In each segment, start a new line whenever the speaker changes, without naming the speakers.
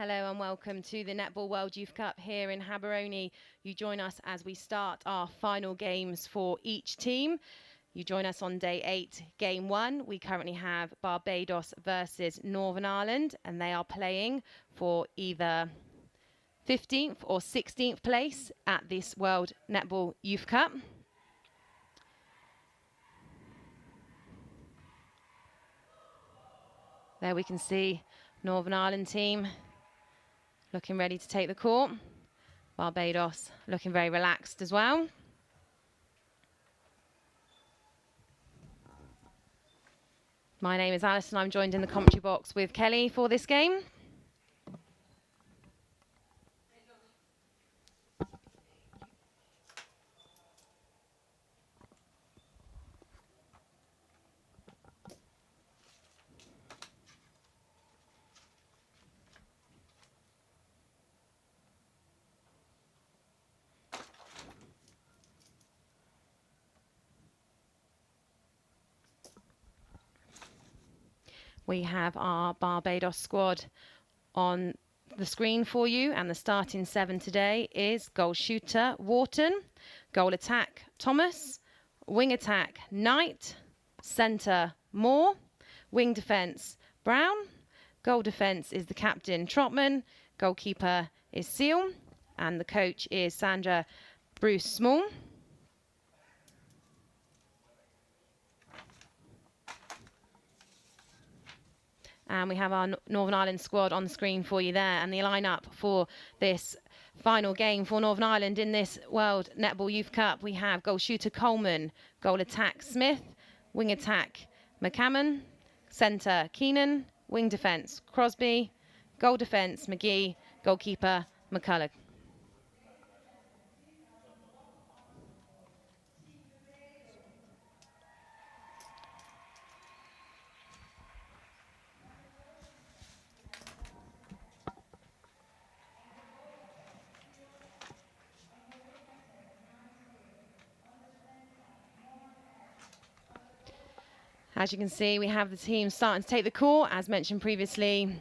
Hello and welcome to the Netball World Youth Cup here in Gaborone. You join us as we start our final games for each team. You join us on day 8, game 1. We currently have Barbados versus Northern Ireland, and they are playing for either 15th or 16th place at this World Netball Youth Cup. There we can see Northern Ireland team looking ready to take the court. Barbados looking very relaxed as well. My name is Alison. I'm joined in the commentary box with Kelly for this game. We have our Barbados squad on the screen for you, and the starting 7 today is goal shooter Wharton, goal attack Thomas, wing attack Knight, centre Moore, wing defence Brown, goal defence is the captain Trotman, goalkeeper is Seal, and the coach is Sandra Bruce Small. And we have our Northern Ireland squad on the screen for you there. And the lineup for this final game for Northern Ireland in this World Netball Youth Cup. We have goal shooter Coleman, goal attack Smith, wing attack McCammon, centre Keenan, wing defence Crosby, goal defence McGee, goalkeeper McCulloch. As you can see, we have the team starting to take the court. As mentioned previously,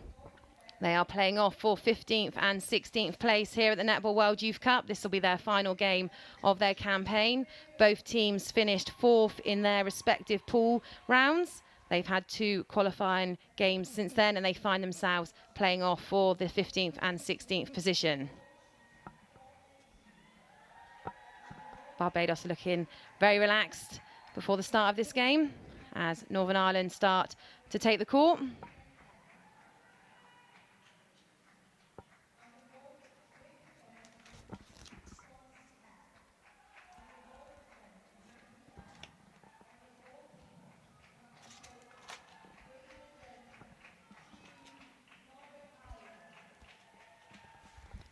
they are playing off for 15th and 16th place here at the Netball World Youth Cup. This will be their final game of their campaign. Both teams finished 4th in their respective pool rounds. They've had 2 qualifying games since then, and they find themselves playing off for the 15th and 16th position. Barbados are looking very relaxed before the start of this game, as Northern Ireland start to take the court.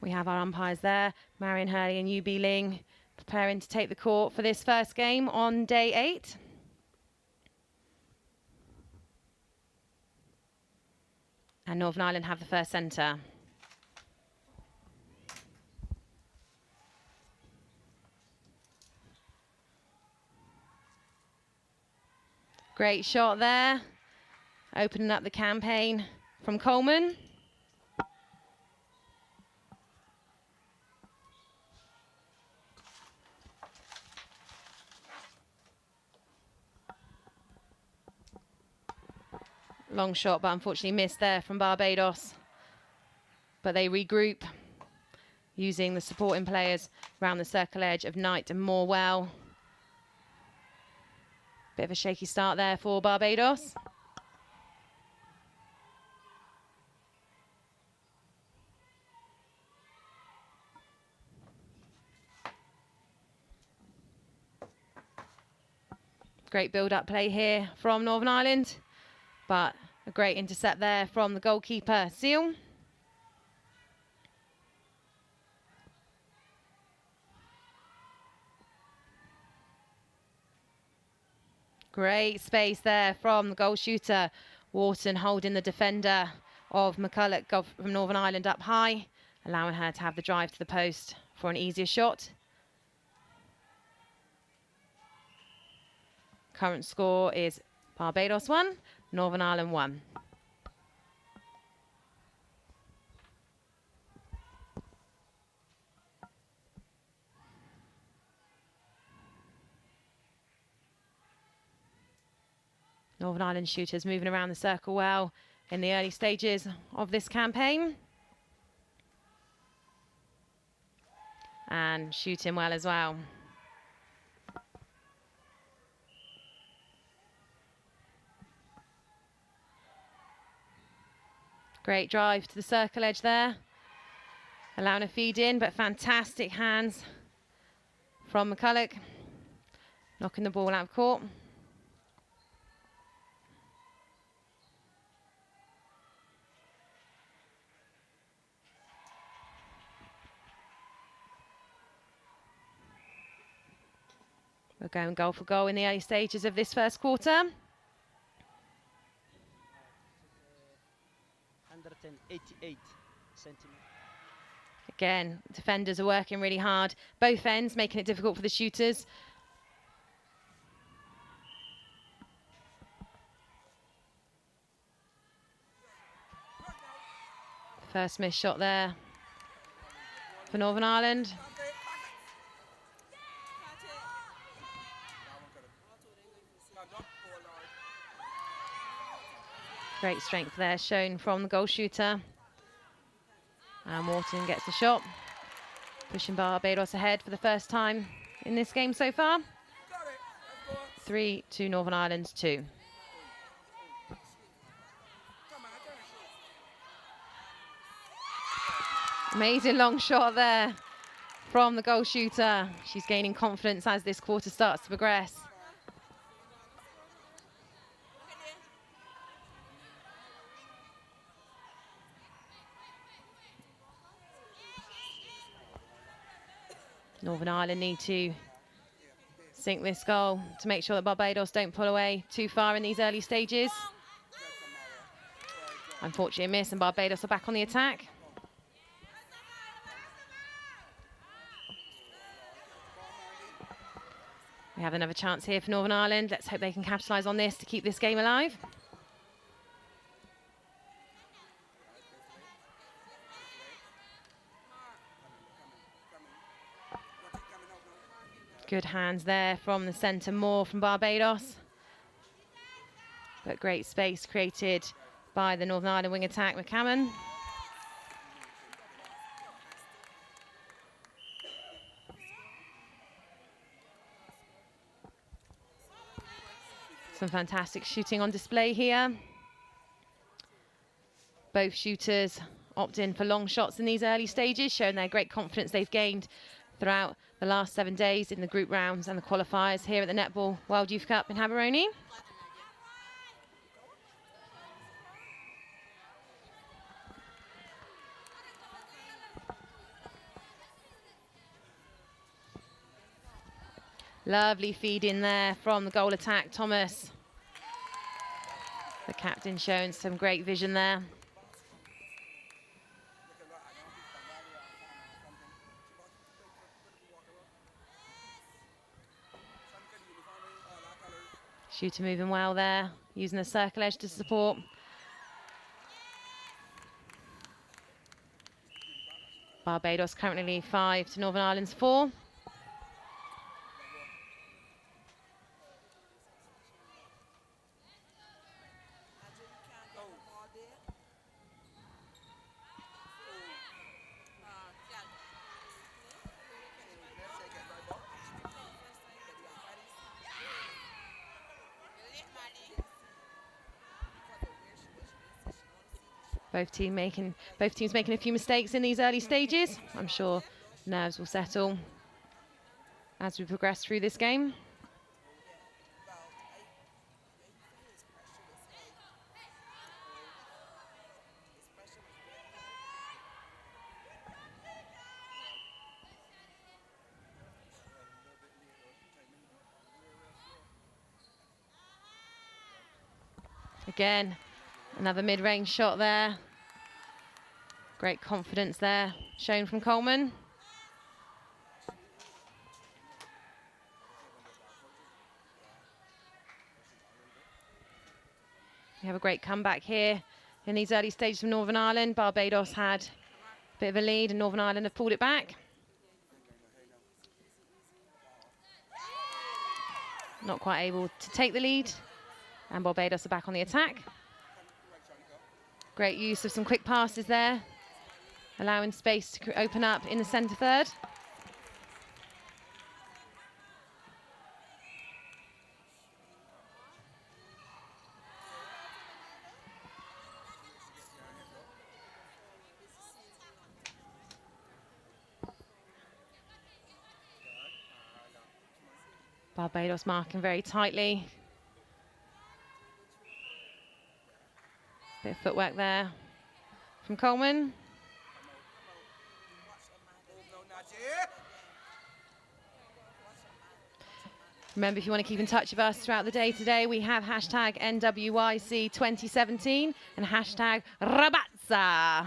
We have our umpires there, Marion Hurley and UB Ling, preparing to take the court for this first game on day 8. And Northern Ireland have the first centre. Great shot there, opening up the campaign from Coleman. Long shot, but unfortunately missed there from Barbados. But they regroup, using the supporting players around the circle edge of Knight and Morwell. Bit of a shaky start there for Barbados. Great build-up play here from Northern Ireland, but a great intercept there from the goalkeeper, Seal. Great space there from the goal shooter, Wharton, holding the defender of McCulloch from Northern Ireland up high, allowing her to have the drive to the post for an easier shot. Current score is Barbados 1, Northern Ireland 1. Northern Ireland shooters moving around the circle well in the early stages of this campaign. And shooting well as well. Great drive to the circle edge there. Allowing a feed in, but fantastic hands from McCulloch. Knocking the ball out of court. We're going goal for goal in the early stages of this first quarter.
188 centimeters.
Again, defenders are working really hard. Both ends making it difficult for the shooters. First missed shot there for Northern Ireland. Great strength there shown from the goal shooter. And Wharton gets the shot, pushing Barbados ahead for the first time in this game so far. 3 to Northern Ireland's 2. Amazing long shot there from the goal shooter. She's gaining confidence as this quarter starts to progress. Northern Ireland need to sink this goal to make sure that Barbados don't pull away too far in these early stages. Unfortunately a miss, and Barbados are back on the attack. We have another chance here for Northern Ireland. Let's hope they can capitalise on this to keep this game alive. Good hands there from the centre, Moore from Barbados. But great space created by the Northern Ireland wing attack, McCammon. Some fantastic shooting on display here. Both shooters opt in for long shots in these early stages, showing their great confidence they've gained throughout the last 7 days in the group rounds and the qualifiers here at the Netball World Youth Cup in Haberoni. Lovely feed in there from the goal attack, Thomas. The captain showing some great vision there. Shooter moving well there, using the circle edge to support. Barbados currently 5 to Northern Ireland's 4. Both teams making a few mistakes in these early stages. I'm sure nerves will settle as we progress through this game. Again, another mid-range shot there. Great confidence there, shown from Coleman. We have a great comeback here in these early stages from Northern Ireland. Barbados had a bit of a lead and Northern Ireland have pulled it back. Not quite able to take the lead And Barbados are back on the attack. Great use of some quick passes there, allowing space to open up in the centre third. Barbados marking very tightly. Bit of footwork there from Coleman. Remember, if you want to keep in touch with us throughout the day today, we have hashtag NWYC 2017 and hashtag Rabatza.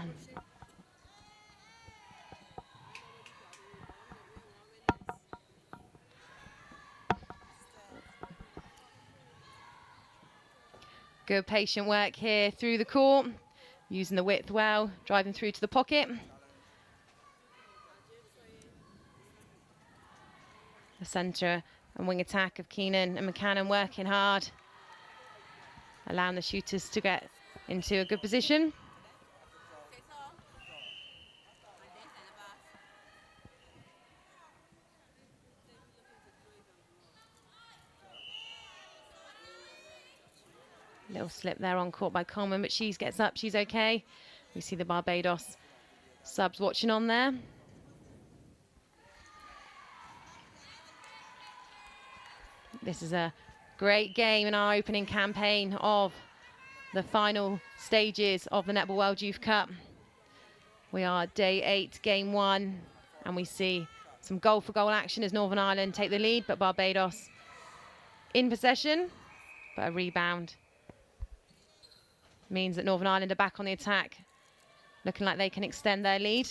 Good patient work here through the court, using the width well, driving through to the pocket. The centre and wing attack of Keenan and McCannon working hard, allowing the shooters to get into a good position. Little slip there on court by Coleman, but she gets up, she's okay. We see the Barbados subs watching on there. This is a great game in our opening campaign of the final stages of the Netball World Youth Cup. We are day 8, game 1, and we see some goal-for-goal action as Northern Ireland take the lead, but Barbados in possession, but a rebound means that Northern Ireland are back on the attack, looking like they can extend their lead.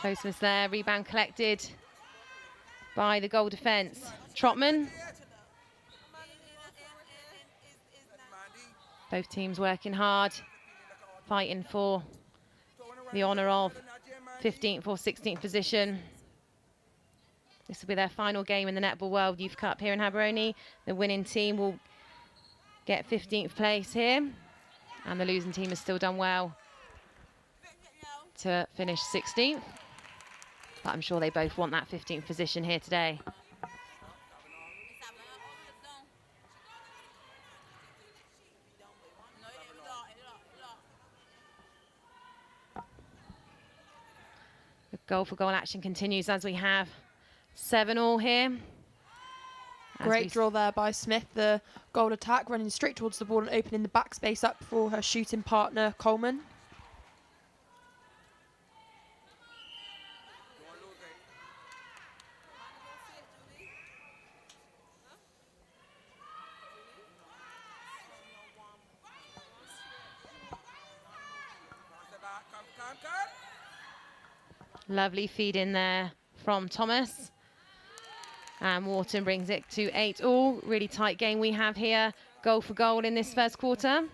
Closeness there, rebound collected by the goal defence. Trotman. Both teams working hard, fighting for the honour of 15th or 16th position. This will be their final game in the Netball World Youth Cup here in Haberoni. The winning team will get 15th place here, and the losing team has still done well to finish 16th. But I'm sure they both want that 15th position here today. The goal-for-goal action continues as we have 7-all here.
Great draw there by Smith, the goal attack, running straight towards the ball and opening the backspace up for her shooting partner, Coleman.
Lovely feed in there from Thomas. And Wharton brings it to 8-all. Really tight game we have here. Goal for goal in this first quarter.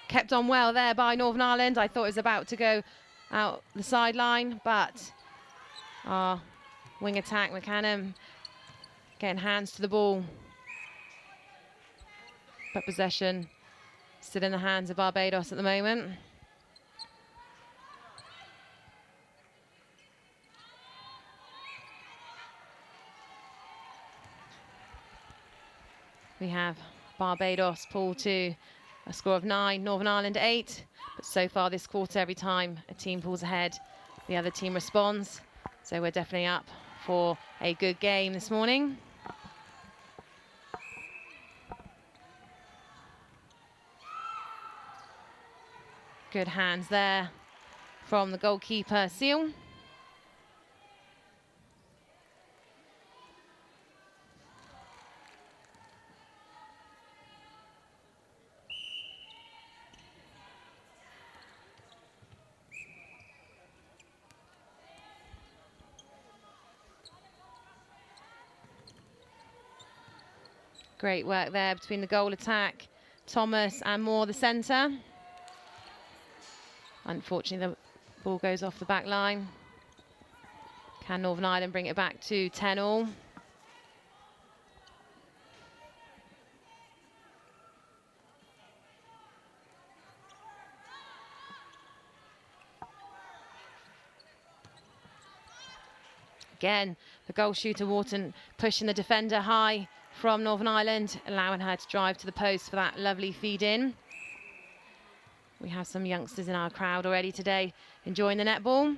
Kept on well there by Northern Ireland. I thought it was about to go out the sideline, but our wing attack, McCannon, getting hands to the ball. But possession still in the hands of Barbados at the moment. We have Barbados pull to a score of 9, Northern Ireland 8. But so far this quarter, every time a team pulls ahead, the other team responds. So we're definitely up for a good game this morning. Good hands there from the goalkeeper, Seal. Great work there between the goal attack, Thomas and Moore, the centre. Unfortunately, the ball goes off the back line. Can Northern Ireland bring it back to 10-all? Again, the goal shooter, Wharton, pushing the defender high from Northern Ireland, allowing her to drive to the post for that lovely feed in. We have some youngsters in our crowd already today enjoying the netball.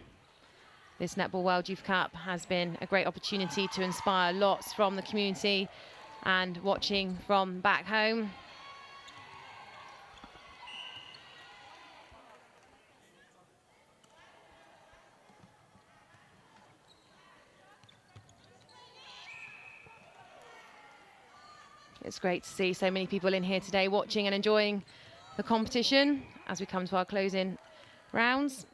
This Netball World Youth Cup has been a great opportunity to inspire lots from the community and watching from back home. It's great to see so many people in here today watching and enjoying the competition as we come to our closing rounds.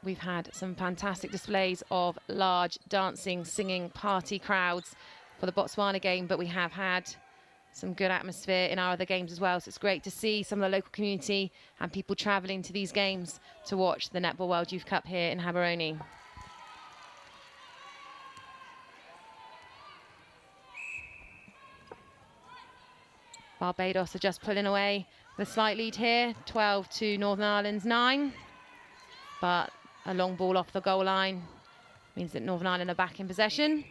We've had some fantastic displays of large dancing, singing party crowds for the Botswana game, but we have had some good atmosphere in our other games as well. So it's great to see some of the local community and people travelling to these games to watch the Netball World Youth Cup here in Gaborone. Barbados are just pulling away with a slight lead here, 12 to Northern Ireland's 9. But a long ball off the goal line means that Northern Ireland are back in possession.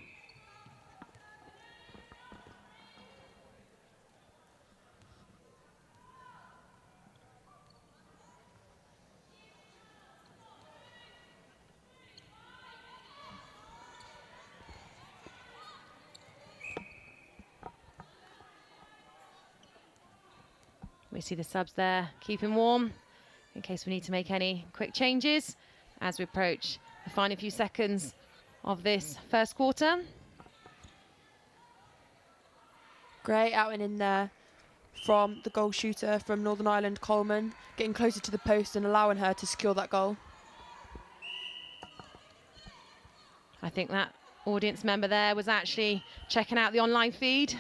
We see the subs there keeping warm in case we need to make any quick changes as we approach the final few seconds of this first quarter.
Great out and in there from the goal shooter from Northern Ireland, Coleman, getting closer to the post and allowing her to secure that goal.
I think that audience member there was actually checking out the online feed.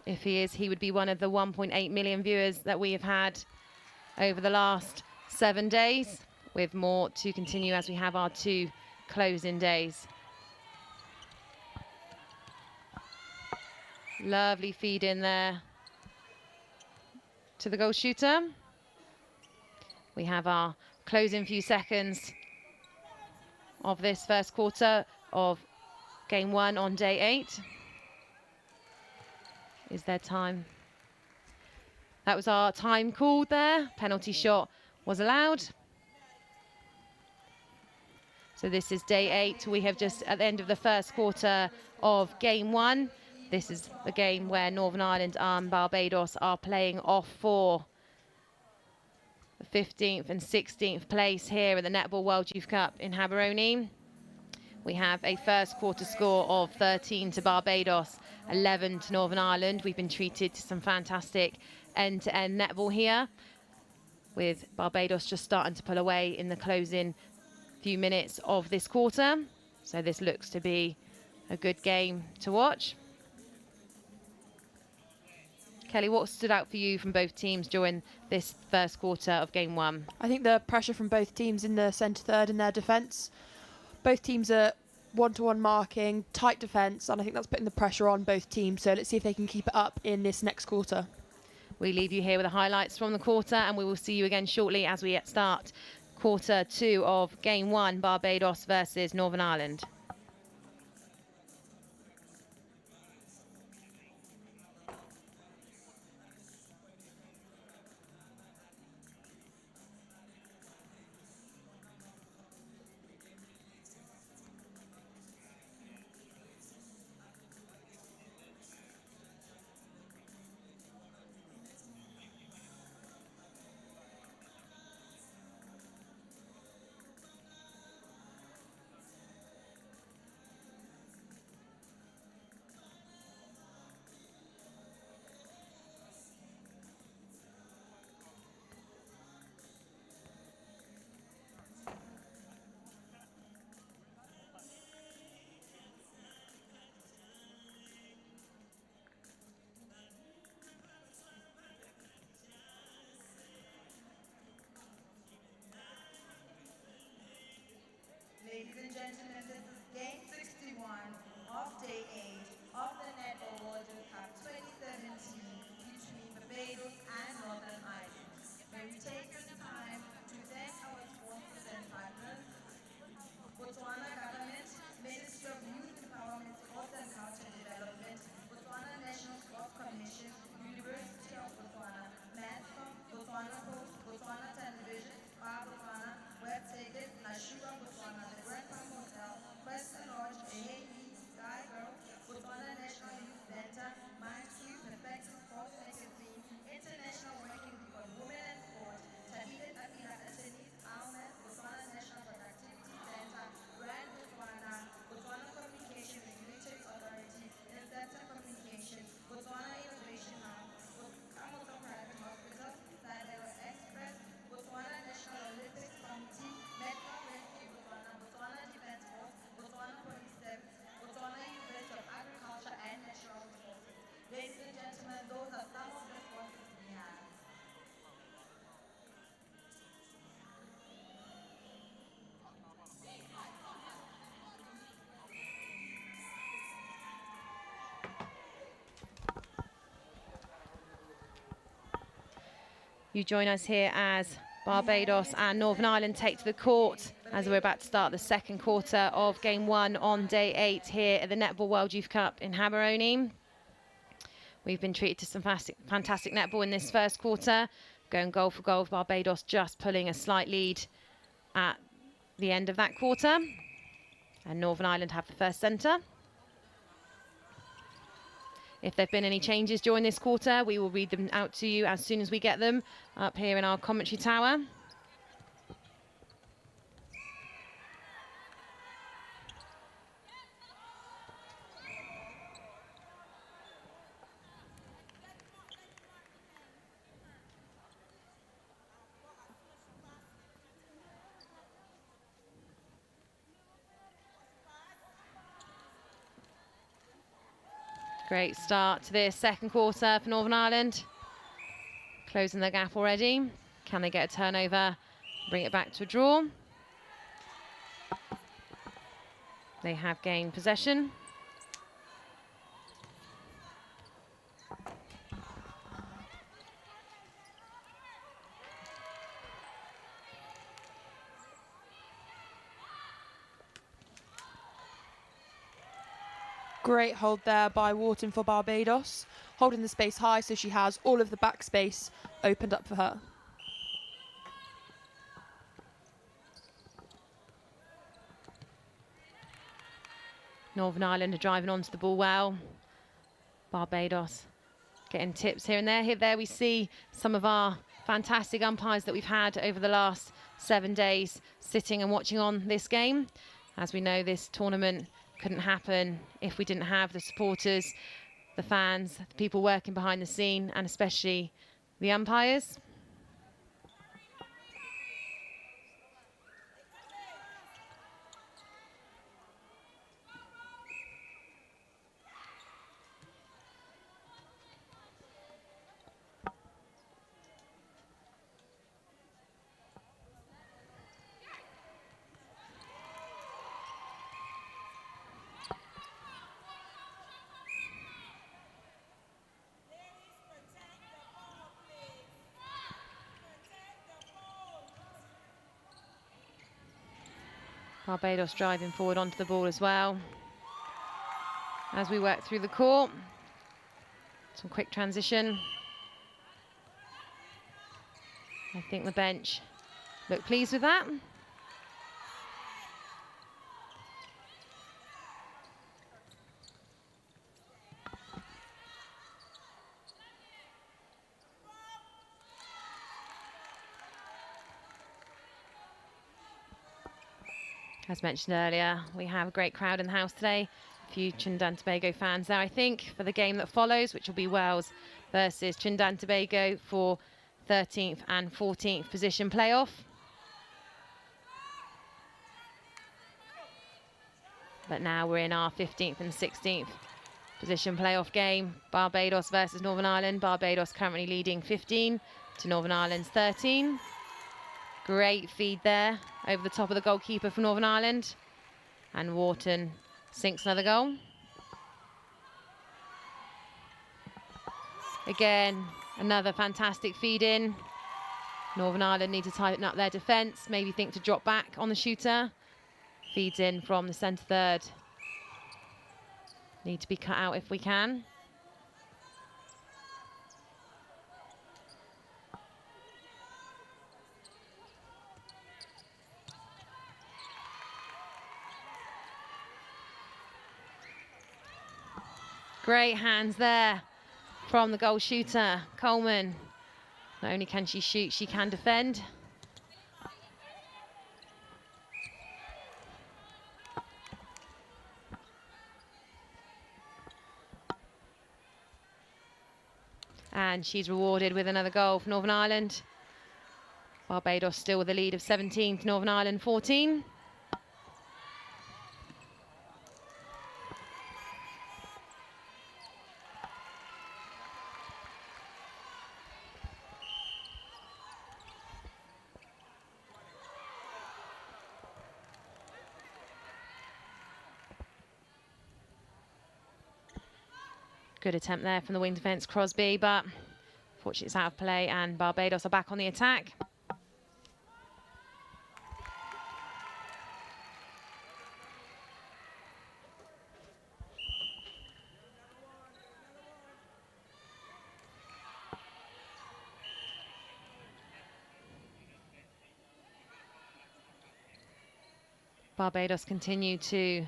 If he is, he would be one of the 1.8 million viewers that we have had over the last 7 days, with more to continue as we have our 2 closing days. Lovely feed in there to the goal shooter. We have our closing few seconds of this first quarter of game 1 on day 8. Is there time? That was our time called there. Penalty shot was allowed. So this is day 8. We have just at the end of the first quarter of game 1. This is the game where Northern Ireland and Barbados are playing off for the 15th and 16th place here in the Netball World Youth Cup in Gaborone. We have a first quarter score of 13 to Barbados, 11 to Northern Ireland. We've been treated to some fantastic end-to-end netball here, with Barbados just starting to pull away in the closing few minutes of this quarter. So this looks to be a good game to watch. Kelly, what stood out for you from both teams during this first quarter of game 1?
I think the pressure from both teams in the centre third and their defence. Both teams are one-to-one marking, tight defence, and I think that's putting the pressure on both teams. So let's see if they can keep it up in this next quarter.
We leave you here with the highlights from the quarter, and we will see you again shortly as we start quarter 2 of game 1, Barbados versus Northern Ireland. you join us here as Barbados and Northern Ireland take to the court as we're about to start the second quarter of game 1 on day 8 here at the Netball World Youth Cup in Haberoni. We've been treated to some fantastic netball in this first quarter, going goal for goal with Barbados just pulling a slight lead at the end of that quarter. And Northern Ireland have the first centre. If there have been any changes during this quarter, we will read them out to you as soon as we get them up here in our commentary tower. Great start to this second quarter for Northern Ireland. Closing the gap already. Can they get a turnover, bring it back to a draw? They have gained possession.
Great hold there by Wharton for Barbados, holding the space high so she has all of the back space opened up for her.
Northern Ireland are driving onto the ball well. Barbados getting tips here and there. Here we see some of our fantastic umpires that we've had over the last 7 days sitting and watching on this game. As we know, this tournament couldn't happen if we didn't have the supporters, the fans, the people working behind the scene, and especially the umpires. Barbados driving forward onto the ball as well. As we work through the court, some quick transition. I think the bench look pleased with that. As mentioned earlier, we have a great crowd in the house today. A few Trinidad and Tobago fans there, I think, for the game that follows, which will be Wales versus Trinidad and Tobago for 13th and 14th position playoff. But now we're in our 15th and 16th position playoff game. Barbados versus Northern Ireland. Barbados currently leading 15 to Northern Ireland's 13. Great feed there over the top of the goalkeeper for Northern Ireland. And Wharton sinks another goal. Again, another fantastic feed in. Northern Ireland need to tighten up their defence, maybe think to drop back on the shooter. Feeds in from the centre third. Need to be cut out if we can. Great hands there from the goal shooter, Coleman. Not only can she shoot, she can defend. And she's rewarded with another goal for Northern Ireland. Barbados still with a lead of 17 to Northern Ireland 14. Good attempt there from the wing defence, Crosby, but Fortunately, it's out of play, and Barbados are back on the attack. Barbados continue to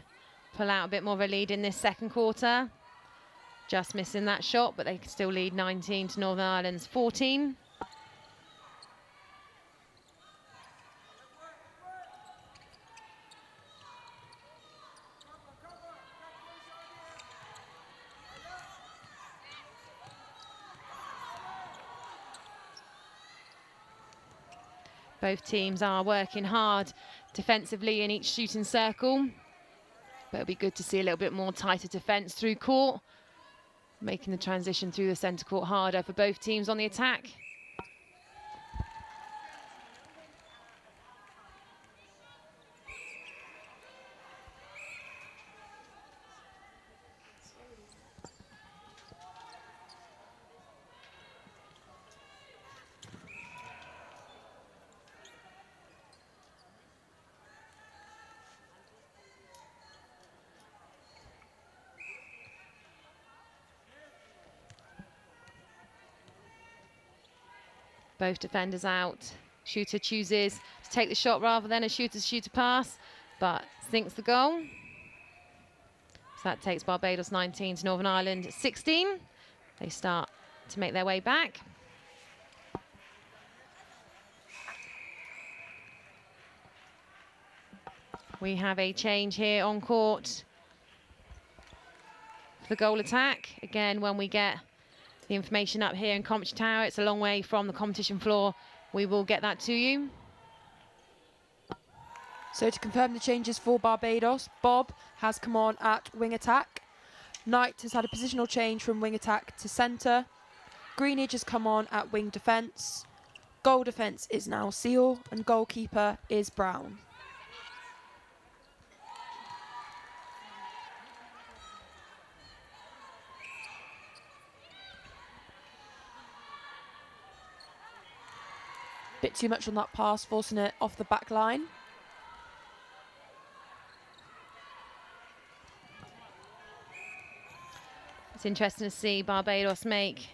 pull out a bit more of a lead in this second quarter. Just missing that shot, but they can still lead 19 to Northern Ireland's 14. Both teams are working hard defensively in each shooting circle, but it'll be good to see a little bit more tighter defence through court, making the transition through the centre court harder for both teams on the attack. Both defenders out. Shooter chooses to take the shot rather than a shooter's shooter pass, but sinks the goal. So that takes Barbados 19 to Northern Ireland 16. They start to make their way back. We have a change here on court for the goal attack. Again, when we get the information up here in Commentary Tower, it's a long way from the competition floor. We will get that to you.
So to confirm the changes for Barbados, Bob has come on at wing attack. Knight has had a positional change from wing attack to centre. Greenidge has come on at wing defence. Goal defence is now Seal, and goalkeeper is Brown. Bit too much on that pass, forcing it off the back line.
It's interesting to see Barbados make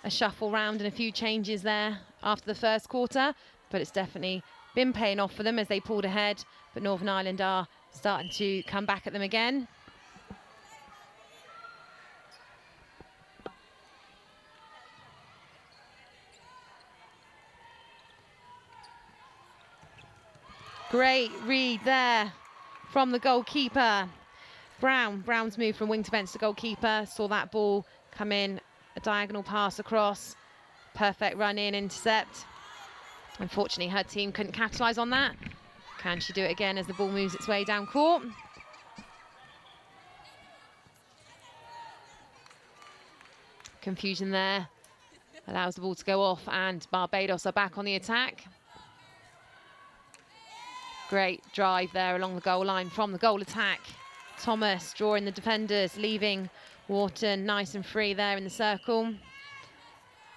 a shuffle round and a few changes there after the first quarter, but it's definitely been paying off for them as they pulled ahead, but Northern Ireland are starting to come back at them again. Great read there from the goalkeeper. Brown's moved from wing defence to goalkeeper, saw that ball come in, a diagonal pass across, perfect run in, intercept. Unfortunately, her team couldn't capitalise on that. Can she do it again as the ball moves its way down court? Confusion there, allows the ball to go off, and Barbados are back on the attack. Great drive there along the goal line from the goal attack. Thomas drawing the defenders, leaving Wharton nice and free there in the circle.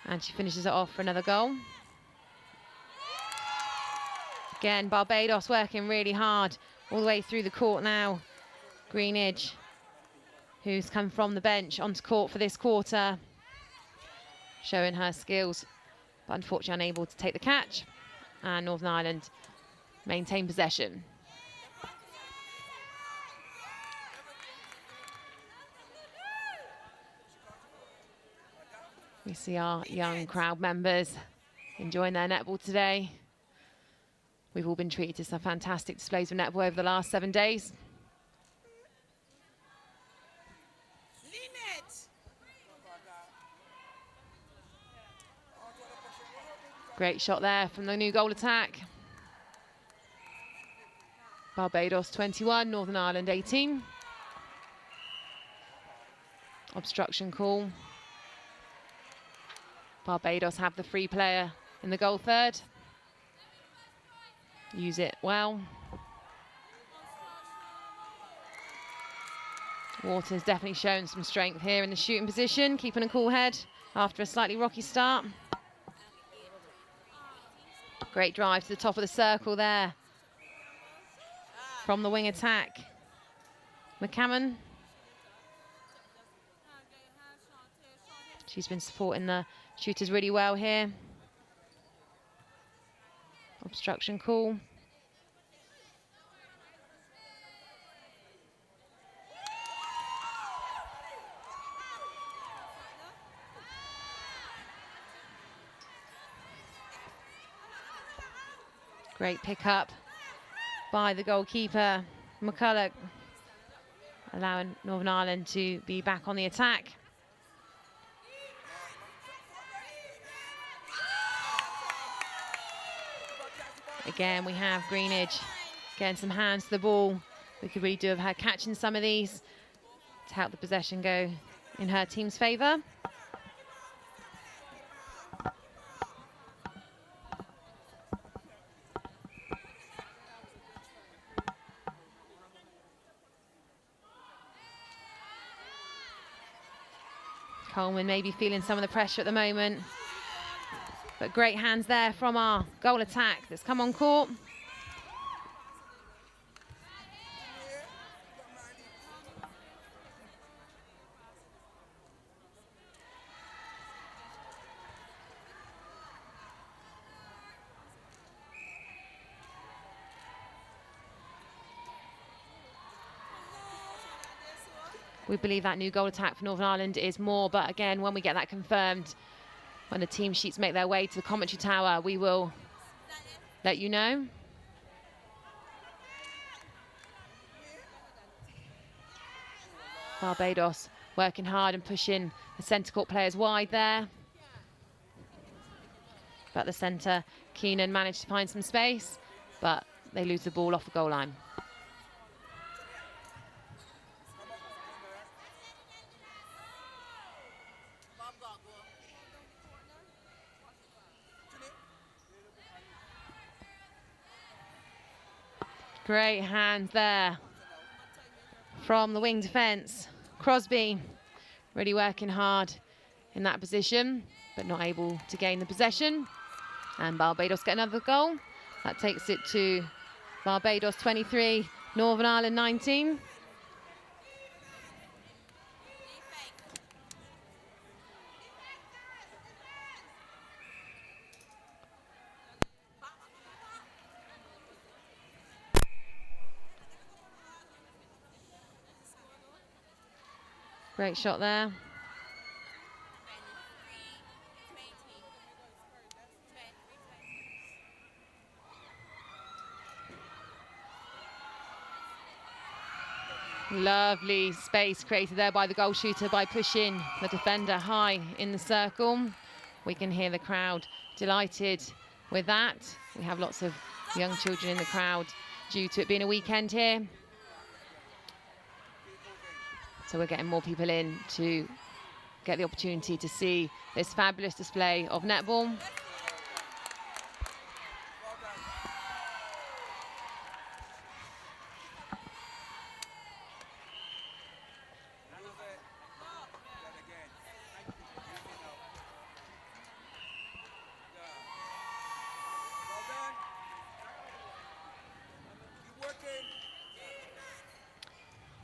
And she finishes it off for another goal. Again, Barbados working really hard all the way through the court now. Greenidge, who's come from the bench onto court for this quarter, showing her skills, but unfortunately unable to take the catch. And Northern Ireland maintain possession. We see our young crowd members enjoying their netball today. We've all been treated to some fantastic displays of netball over the last 7 days. Great shot there from the new goal attack. Barbados 21, Northern Ireland 18. Obstruction call. Barbados have the free player in the goal third. Use it well. Water's definitely shown some strength here in the shooting position, keeping a cool head after a slightly rocky start. Great drive to the top of the circle there from the wing attack. McCammon. She's been supporting the shooters really well here. Obstruction call. Great pick up by the goalkeeper, McCulloch, allowing Northern Ireland to be back on the attack. Again, we have Greenidge getting some hands to the ball. We could really do with her catching some of these to help the possession go in her team's favour. Coleman maybe feeling some of the pressure at the moment. But great hands there from our goal attack that's come on court. We believe that new goal attack for Northern Ireland is more, but again, when we get that confirmed, when the team sheets make their way to the commentary tower, we will let you know. Barbados working hard and pushing the centre court players wide there. But the centre, Keenan, managed to find some space, but they lose the ball off the goal line. Great hands there from the wing defence. Crosby really working hard in that position, but not able to gain the possession. And Barbados get another goal. That takes it to Barbados 23, Northern Ireland 19. Great shot there. Lovely space created there by the goal shooter by pushing the defender high in the circle. We can hear the crowd delighted with that. We have lots of young children in the crowd due to it being a weekend here. So we're getting more people in to get the opportunity to see this fabulous display of netball.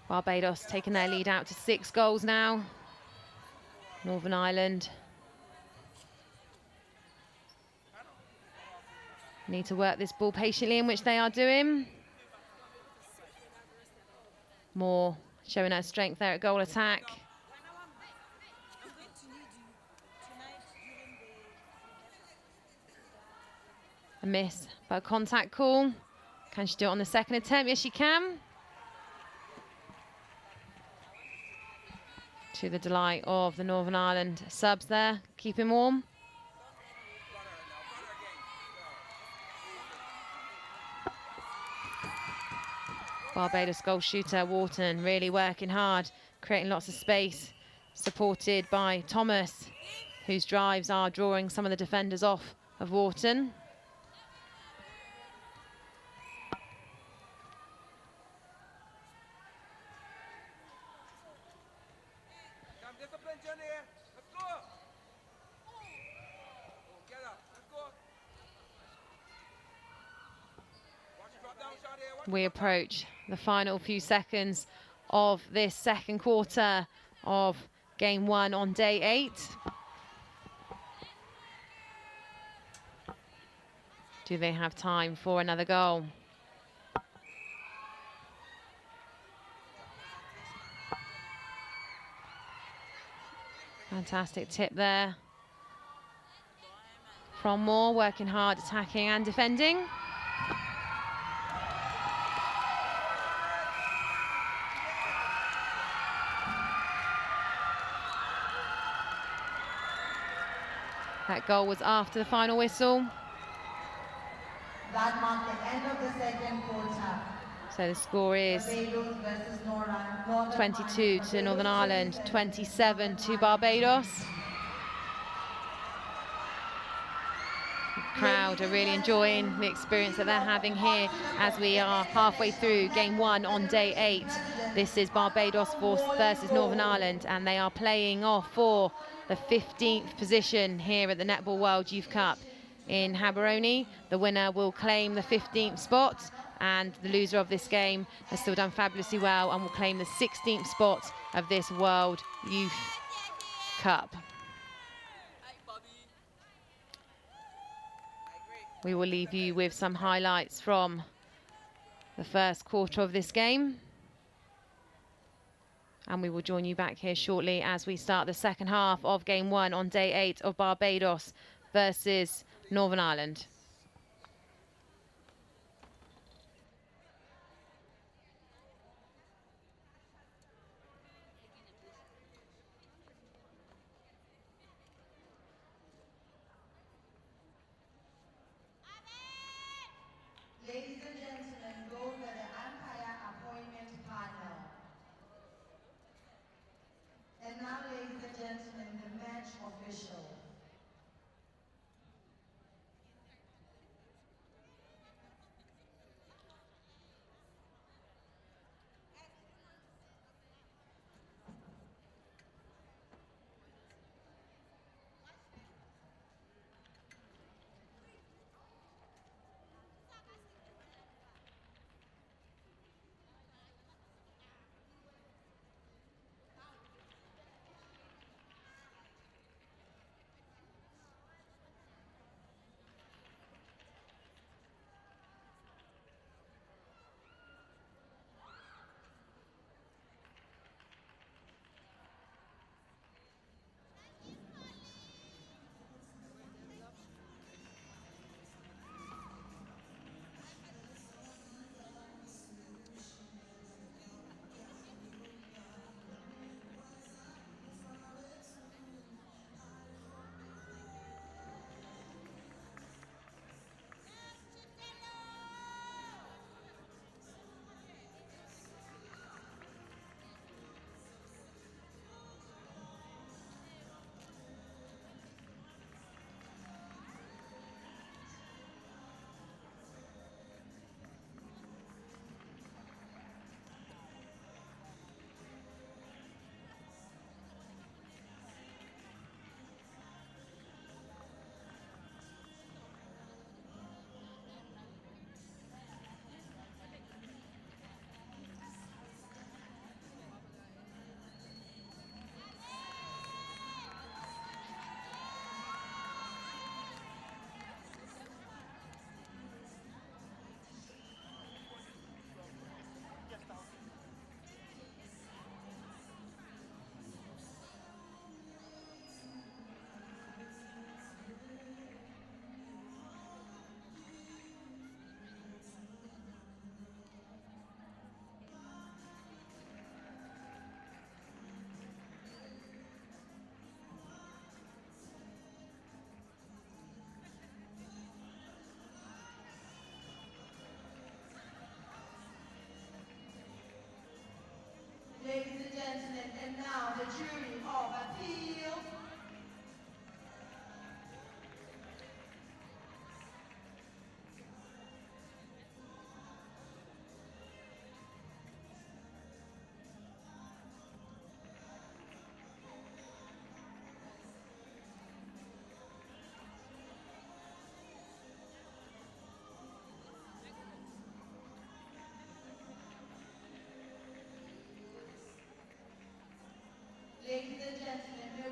Barbados taking their lead out to 6 goals now. Northern Ireland need to work this ball patiently, in which they are doing. Moore showing her strength there at goal attack. A miss, but a contact call. Can she do it on the second attempt? Yes, she can. To the delight of the Northern Ireland subs there, keeping warm. Barbados goal shooter Wharton really working hard, creating lots of space, supported by Thomas, whose drives are drawing some of the defenders off of Wharton. We approach the final few seconds of this second quarter of game 1 on day 8. Do they have time for another goal? Fantastic tip there from Moore, working hard, attacking and defending. That goal was after the final whistle.
That marked the end of the second quarter.
So the score is
Barbados versus Northern
22 to Northern Ireland, 27 to
Northern
Barbados.
Ireland.
The crowd are really enjoying the experience that they're having here as we are halfway through game 1 on day 8. This is Barbados versus Northern Ireland, and they are playing off for the 15th position here at the Netball World Youth Cup in Gaborone. The winner will claim the 15th spot, and the loser of this game has still done fabulously well and will claim the 16th spot of this World Youth Cup. We will leave you with some highlights from the first quarter of this game, and we will join you back here shortly as we start the second half of game 1 on day 8 of Barbados versus Northern Ireland.
Ladies and gentlemen, go for the umpire appointment panel. And now, ladies and gentlemen, the match official.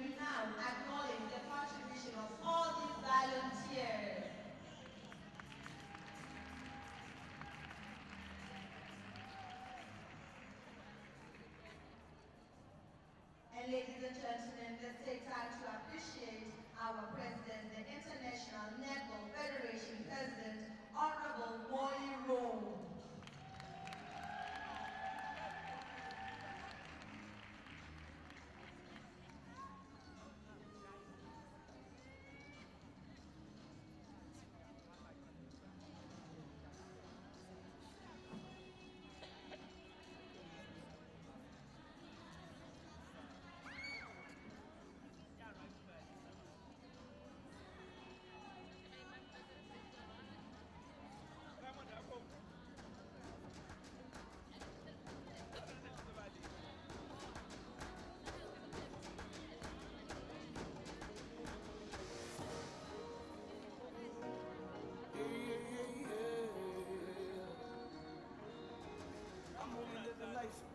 we now acknowledge the contribution of all these volunteers. And ladies and gentlemen, let's take time to appreciate our president, the International Netball Federation President, Honorable Molly Rowe.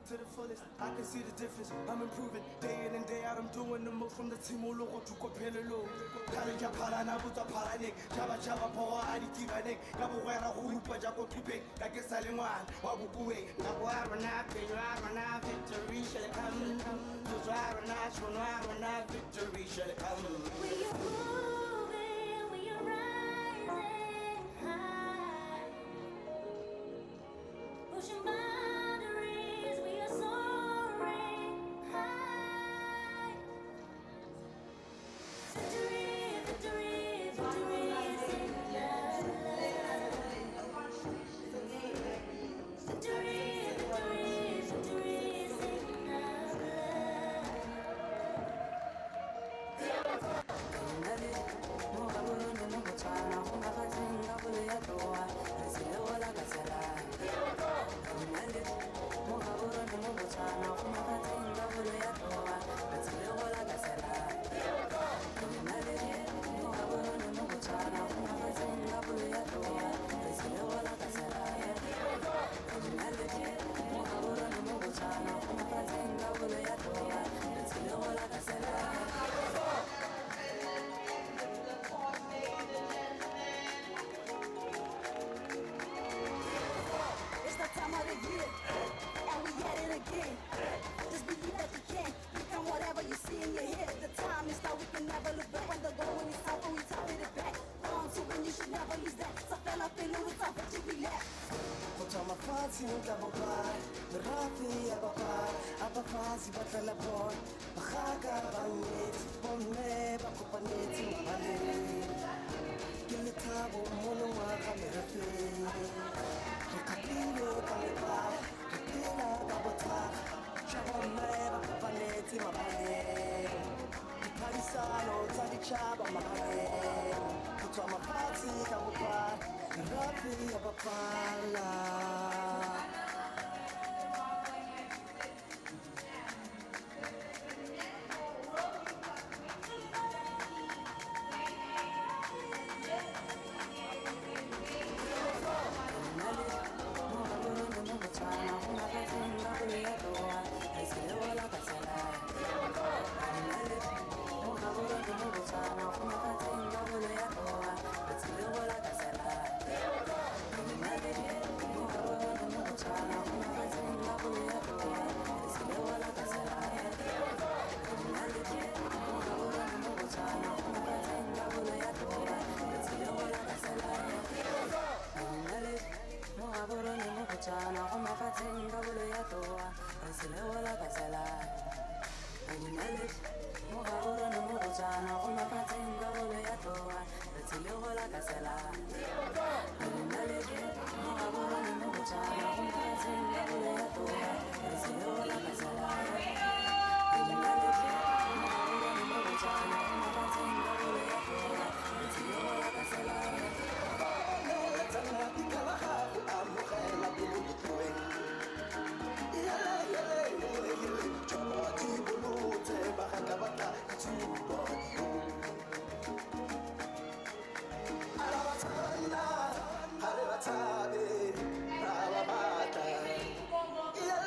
To the fullest, I can see the difference. I'm improving day in and day out. I'm doing the most from the team all over to Copello. Kalija Parana, Buta Paranik, Java Java Power, Aditivanik, Nabuera, Hupa Jaco Tipe, like a Saliman, Wabue, Nabuarana, Pinarana, victory shall come. Zuzarana, victory shall come.
We are moving, we are rising high, pushing boundaries, we are soaring high. Victory, victory, victory is in love. Victory, victory, victory is in love. It's the time of the year, and we at it again. Just believe that you can become whatever you see in your head. The time is now, we can never look back. When the going is tough, we top it back. Born to win, you should never lose that. So fell up in with tough, but you relax.
Potama fasi ngabokai, rafi abakai, abafasi batala boy, bakaka bangeti, bonne bakupaneti male. Kilitabo mono makamera fe, kakapilo kalepa, kakila kabota, chabonne bakupaneti male. Parisano tadi chaba male, potama fasi ngabokai. Rafi abapala. Yeah.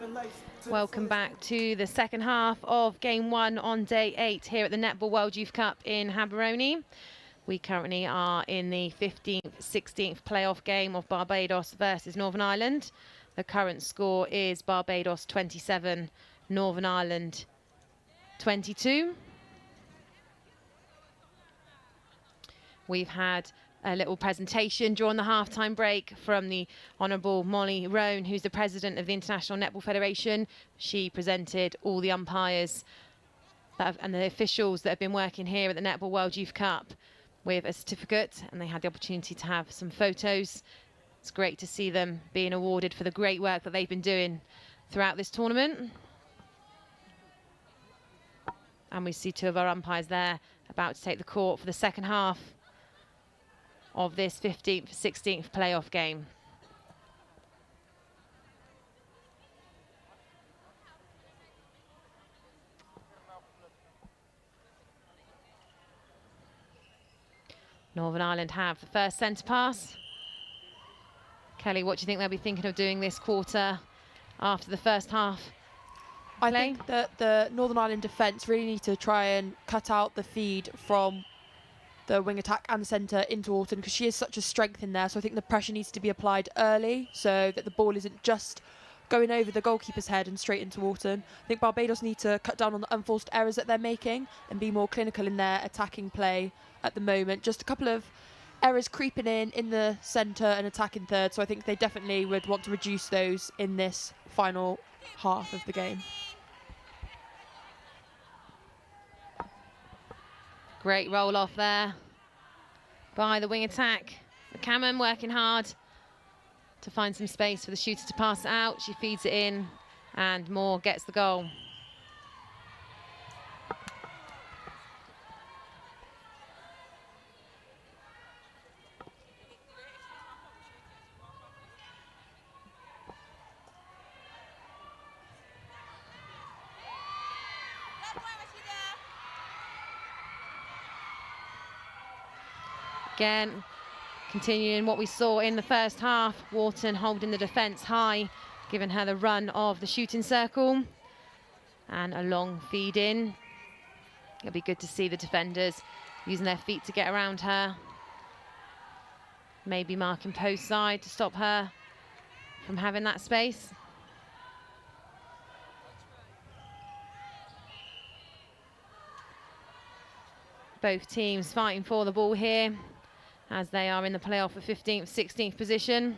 living life.
Welcome back to the second half of game 1 on day 8 here at the Netball World Youth Cup in Gaborone. We currently are in the 15th, 16th playoff game of Barbados versus Northern Ireland. The current score is Barbados 27, Northern Ireland 22. We've had a little presentation during the halftime break from the Honourable Molly Roan, who's the president of the International Netball Federation. She presented all the umpires and the officials that have been working here at the Netball World Youth Cup with a certificate, and they had the opportunity to have some photos. It's great to see them being awarded for the great work that they've been doing throughout this tournament. And we see 2 of our umpires there about to take the court for the second half of this 15th, 16th playoff game. Northern Ireland have the first centre pass. Kelly, what do you think they'll be thinking of doing this quarter after the first half?
I think that the Northern Ireland defence really need to try and cut out the feed from the wing attack and centre into Wharton, because she is such a strength in there. So I think the pressure needs to be applied early so that the ball isn't just going over the goalkeeper's head and straight into Wharton. I think Barbados need to cut down on the unforced errors that they're making and be more clinical in their attacking play at the moment. Just a couple of errors creeping in the centre and attacking third. So I think they definitely would want to reduce those in this final half of the game.
Great roll off there by the wing attack. Cameron working hard to find some space for the shooter to pass it out. She feeds it in and Moore gets the goal. Again, continuing what we saw in the first half, Wharton holding the defence high, giving her the run of the shooting circle. And a long feed in. It'll be good to see the defenders using their feet to get around her. Maybe marking post side to stop her from having that space. Both teams fighting for the ball here, as they are in the playoff for 15th, 16th position.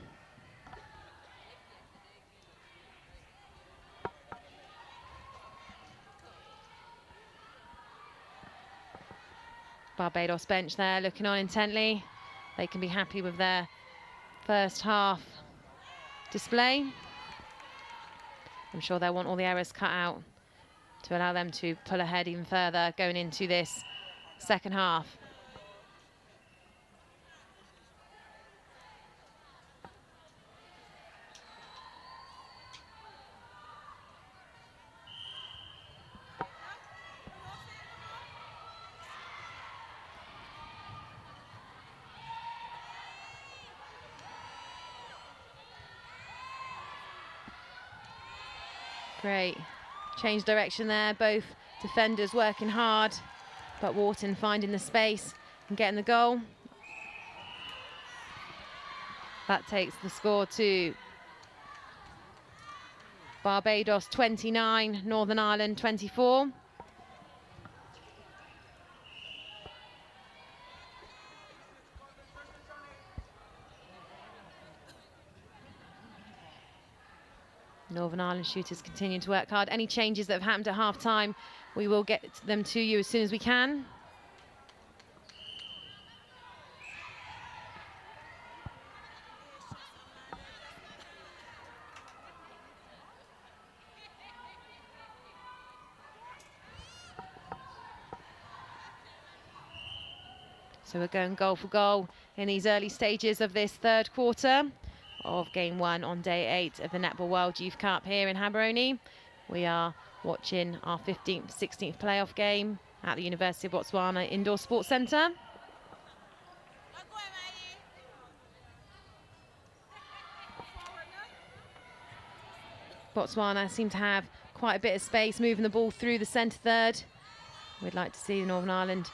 Barbados bench there looking on intently. They can be happy with their first half display. I'm sure they'll want all the errors cut out to allow them to pull ahead even further going into this second half. Great. Change direction there. Both defenders working hard, but Wharton finding the space and getting the goal. That takes the score to Barbados 29, Northern Ireland 24. Northern Ireland shooters continue to work hard. Any changes that have happened at half-time, we will get them to you as soon as we can. So we're going goal for goal in these early stages of this third quarter of game 1 on day 8 of the Netball World Youth Cup here in Gaborone. We are watching our 15th, 16th playoff game at the University of Botswana Indoor Sports Centre. Botswana seem to have quite a bit of space moving the ball through the centre third. We'd like to see the Northern Ireland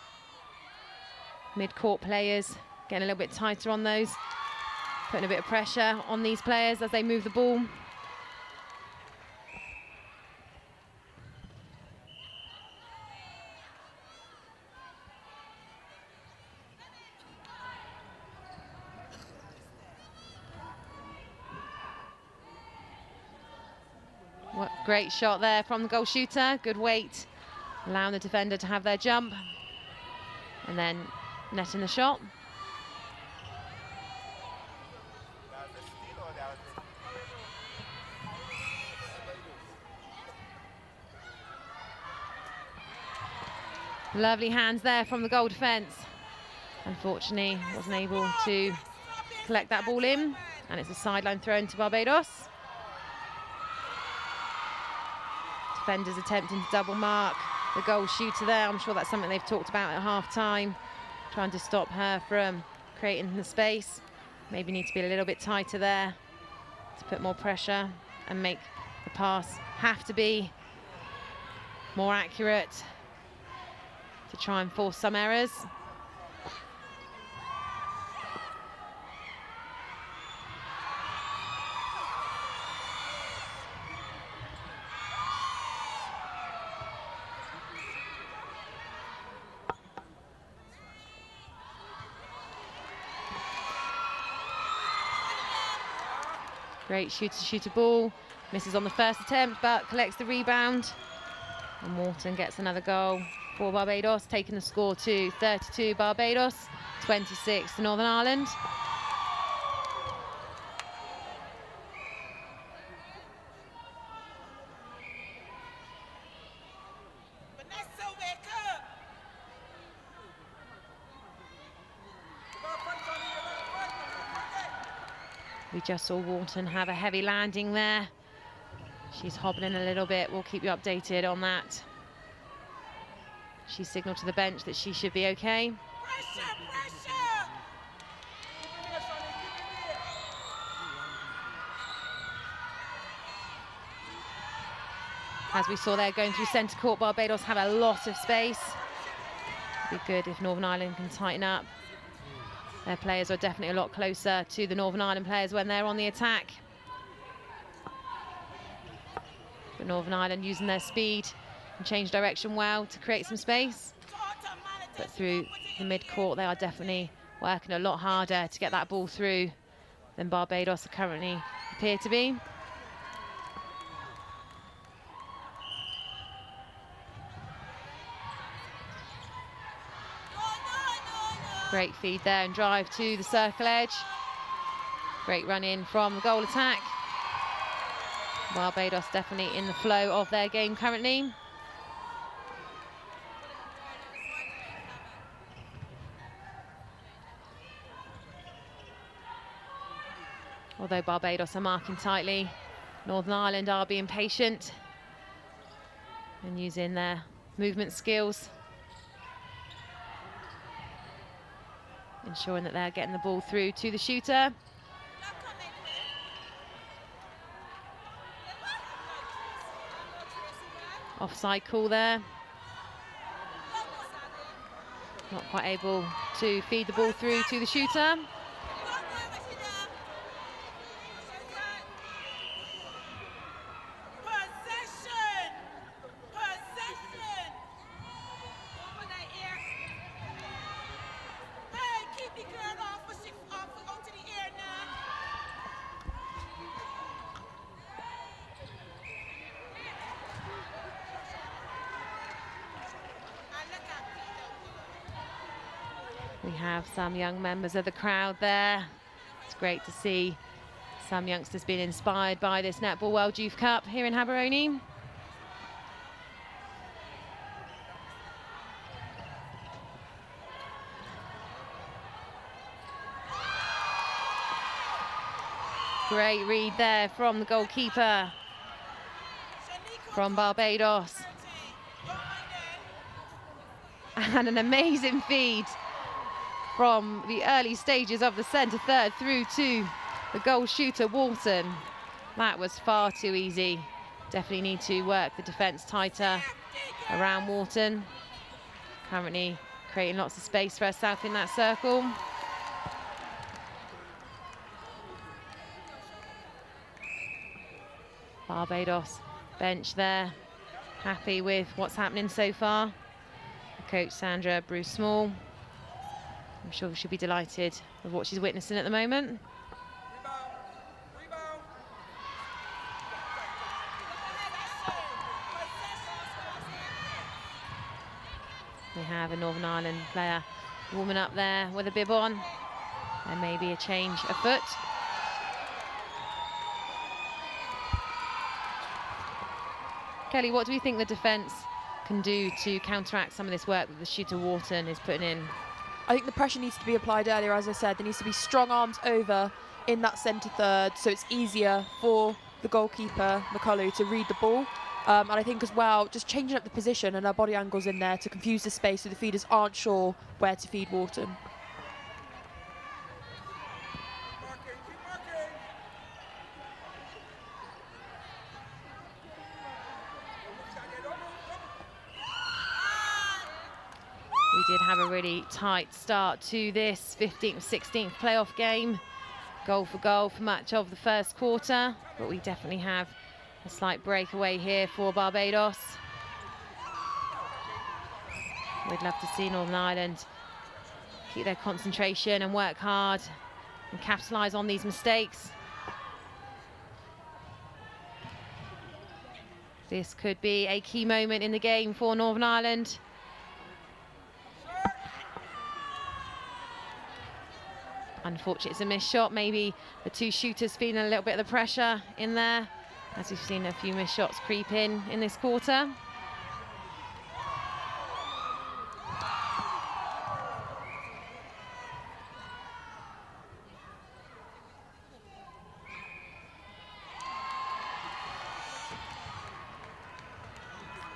mid-court players getting a little bit tighter on those, putting a bit of pressure on these players as they move the ball. What great shot there from the goal shooter, good weight, allowing the defender to have their jump and then netting the shot. Lovely hands there from the goal defence. Unfortunately, wasn't able to collect that ball in, and it's a sideline throw into Barbados. Defenders attempting to double mark the goal shooter there. I'm sure that's something they've talked about at half-time, trying to stop her from creating the space. Maybe need to be a little bit tighter there to put more pressure and make the pass have to be more accurate to try and force some errors. Great shooter ball, misses on the first attempt but collects the rebound, and Wharton gets another goal for Barbados, taking the score to 32 Barbados, 26 to Northern Ireland. We just saw Wharton have a heavy landing there. She's hobbling a little bit. We'll keep you updated on that. She signaled to the bench that she should be okay.
Pressure, pressure!
As we saw there, going through centre court, Barbados have a lot of space. It'd be good if Northern Ireland can tighten up. Their players are definitely a lot closer to the Northern Ireland players when they're on the attack. But Northern Ireland using their speed and change direction well to create some space. But through the mid-court, they are definitely working a lot harder to get that ball through than Barbados currently appear to be. Great feed there and drive to the circle edge. Great run in from the goal attack. Barbados definitely in the flow of their game currently. Although Barbados are marking tightly, Northern Ireland are being patient and using their movement skills, ensuring that they're getting the ball through to the shooter. Offside call there. Not quite able to feed the ball through to the shooter. We have some young members of the crowd there. It's great to see some youngsters being inspired by this Netball World Youth Cup here in Gaborone. Great read there from the goalkeeper from Barbados. And an amazing feed from the early stages of the centre third through to the goal shooter, Wharton. That was far too easy. Definitely need to work the defence tighter around Wharton. Currently creating lots of space for herself in that circle. Barbados bench there, happy with what's happening so far. Coach Sandra Bruce Small, I'm sure she'll be delighted with what she's witnessing at the moment. We have a Northern Ireland player warming up there with a bib on, and maybe a change afoot. Kelly, what do we think the defence can do to counteract some of this work that the shooter Wharton is putting in?
I think the pressure needs to be applied earlier, as I said. There needs to be strong arms over in that centre third, so it's easier for the goalkeeper, McCullough, to read the ball. And I think as well, just changing up the position and our body angles in there to confuse the space so the feeders aren't sure where to feed Wharton.
We did have a really tight start to this 15th, 16th playoff game. Goal for much of the first quarter, but we definitely have a slight breakaway here for Barbados. We'd love to see Northern Ireland keep their concentration and work hard and capitalise on these mistakes. This could be a key moment in the game for Northern Ireland. Unfortunately, it's a missed shot. Maybe the two shooters feeling a little bit of the pressure in there, as we've seen a few missed shots creep in this quarter.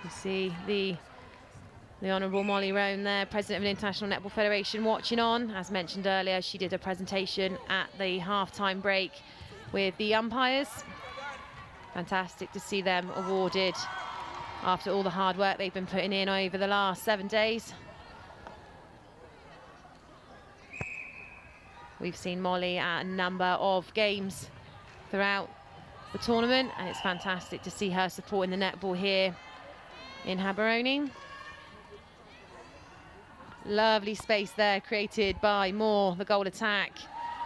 You see the Honourable Molly Roan there, President of the International Netball Federation, watching on. As mentioned earlier, she did a presentation at the half-time break with the umpires. Fantastic to see them awarded after all the hard work they've been putting in over the last 7 days. We've seen Molly at a number of games throughout the tournament, and it's fantastic to see her supporting the netball here in Gaborone. Lovely space there created by Moore, the goal attack,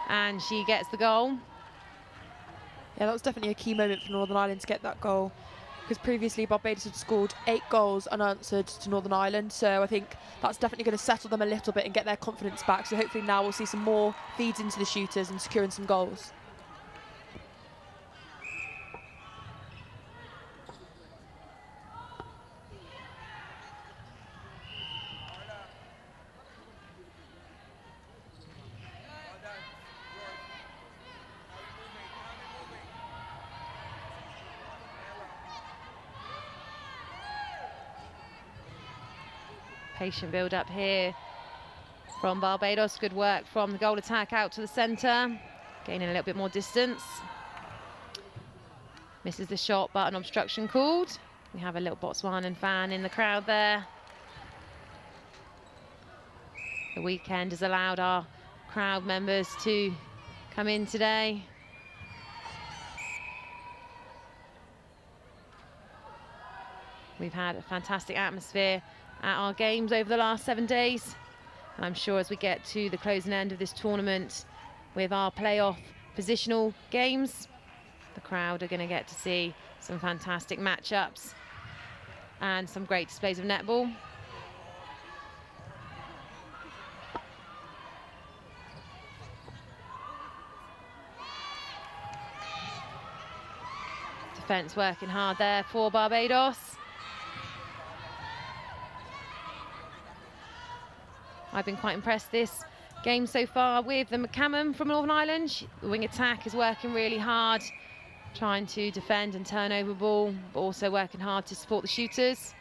and she gets the goal.
Yeah, that was definitely a key moment for Northern Ireland to get that goal, because previously Barbados had scored 8 goals unanswered to Northern Ireland, so I think that's definitely going to settle them a little bit and get their confidence back. So hopefully now we'll see some more feeds into the shooters and securing some goals.
Patient build up here from Barbados. Good work from the goal attack out to the centre, gaining a little bit more distance. Misses the shot, but an obstruction called. We have a little Botswanan fan in the crowd there. The weekend has allowed our crowd members to come in today. We've had a fantastic atmosphere at our games over the last 7 days. And I'm sure as we get to the closing end of this tournament with our playoff positional games, the crowd are going to get to see some fantastic matchups and some great displays of netball. Defence working hard there for Barbados. I've been quite impressed this game so far with the McCammon from Northern Ireland. The wing attack is working really hard, trying to defend and turn over ball, but also working hard to support the shooters.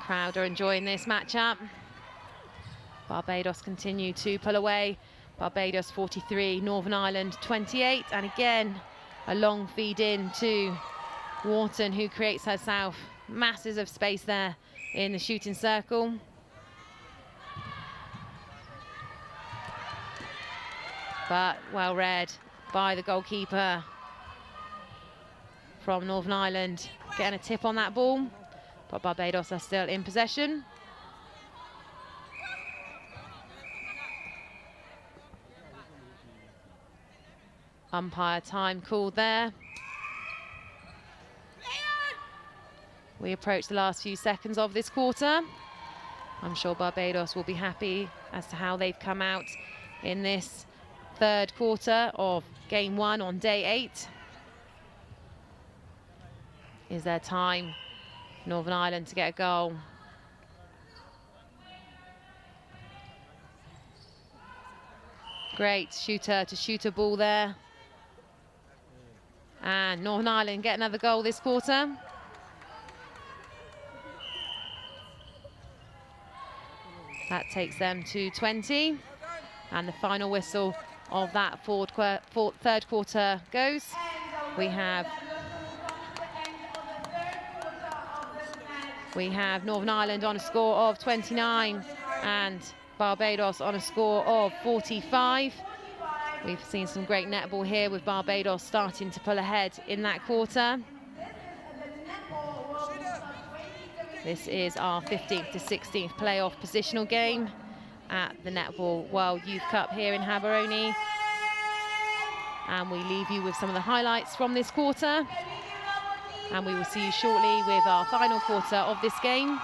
Crowd are enjoying this matchup. Barbados continue to pull away. Barbados 43, Northern Ireland 28. And again, a long feed in to Wharton, who creates herself masses of space there in the shooting circle. But well read by the goalkeeper from Northern Ireland, getting a tip on that ball. But Barbados are still in possession. Umpire time called there. We approach the last few seconds of this quarter. I'm sure Barbados will be happy as to how they've come out in this third quarter of game 1 on day 8. Is there time for Northern Ireland to get a goal? Great shooter to shooter ball there. And Northern Ireland get another goal this quarter. That takes them to 20. And the final whistle of that third quarter goes. We have Northern Ireland on a score of 29 and Barbados on a score of 45. We've seen some great netball here with Barbados starting to pull ahead in that quarter. This is our 15th to 16th playoff positional game at the Netball World Youth Cup here in Gaborone. And we leave you with some of the highlights from this quarter. And we will see you shortly with our final quarter of this game.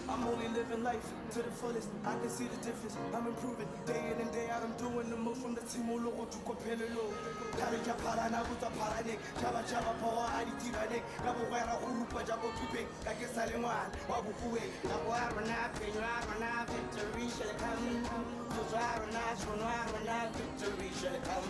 I'm only living life to the fullest. I can see the difference. I'm improving day in and day out. I'm doing the most from the team all over to Copello. Karija Parana with a Paranek, Java Java Power, Aditivanek, Gabuera Urupa Jabo Tupe, Kakesalemwan, Wabukue, Nabuarana, Pinarana, victory shall come. Tuzarana, Sonarana, victory shall come.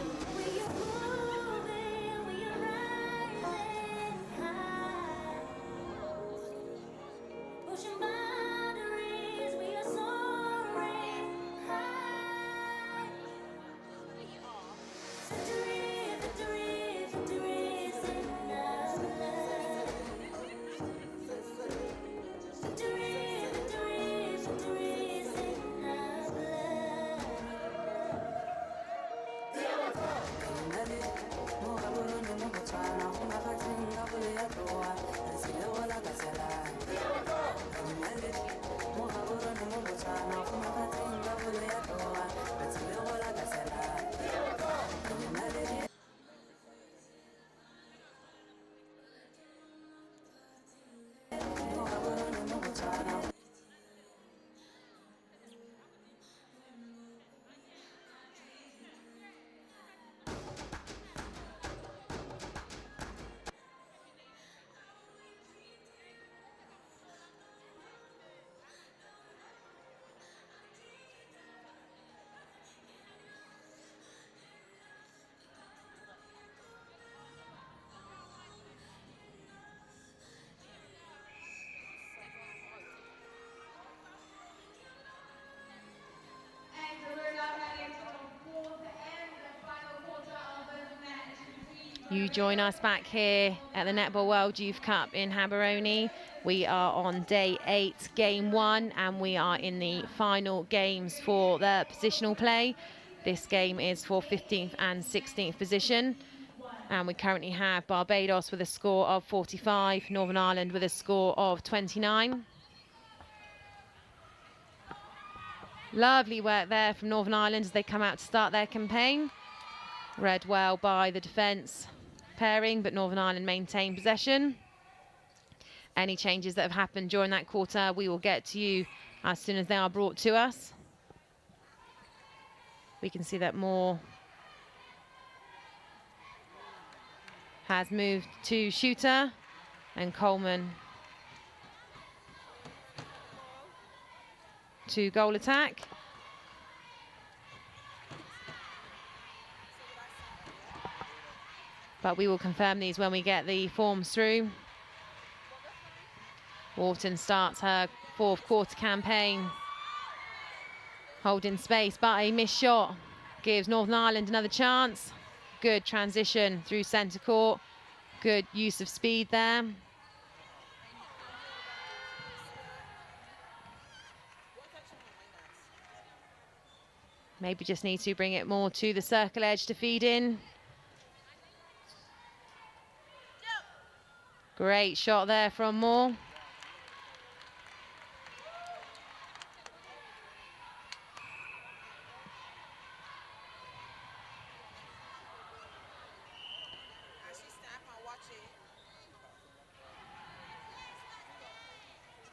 You join us back here at the Netball World Youth Cup in Gaborone. We are on day 8, game 1, and we are in the final games for the positional play. This game is for 15th and 16th position. And we currently have Barbados with a score of 45, Northern Ireland with a score of 29. Lovely work there from Northern Ireland as they come out to start their campaign. Read well by the defence pairing, but Northern Ireland maintain possession. Any changes that have happened during that quarter, we will get to you as soon as they are brought to us. We can see that Moore has moved to shooter, and Coleman to goal attack. But we will confirm these when we get the forms through. Wharton starts her 4th quarter campaign, holding space, but a missed shot gives Northern Ireland another chance. Good transition through centre court. Good use of speed there. Maybe just need to bring it more to the circle edge to feed in. Great shot there from Moore.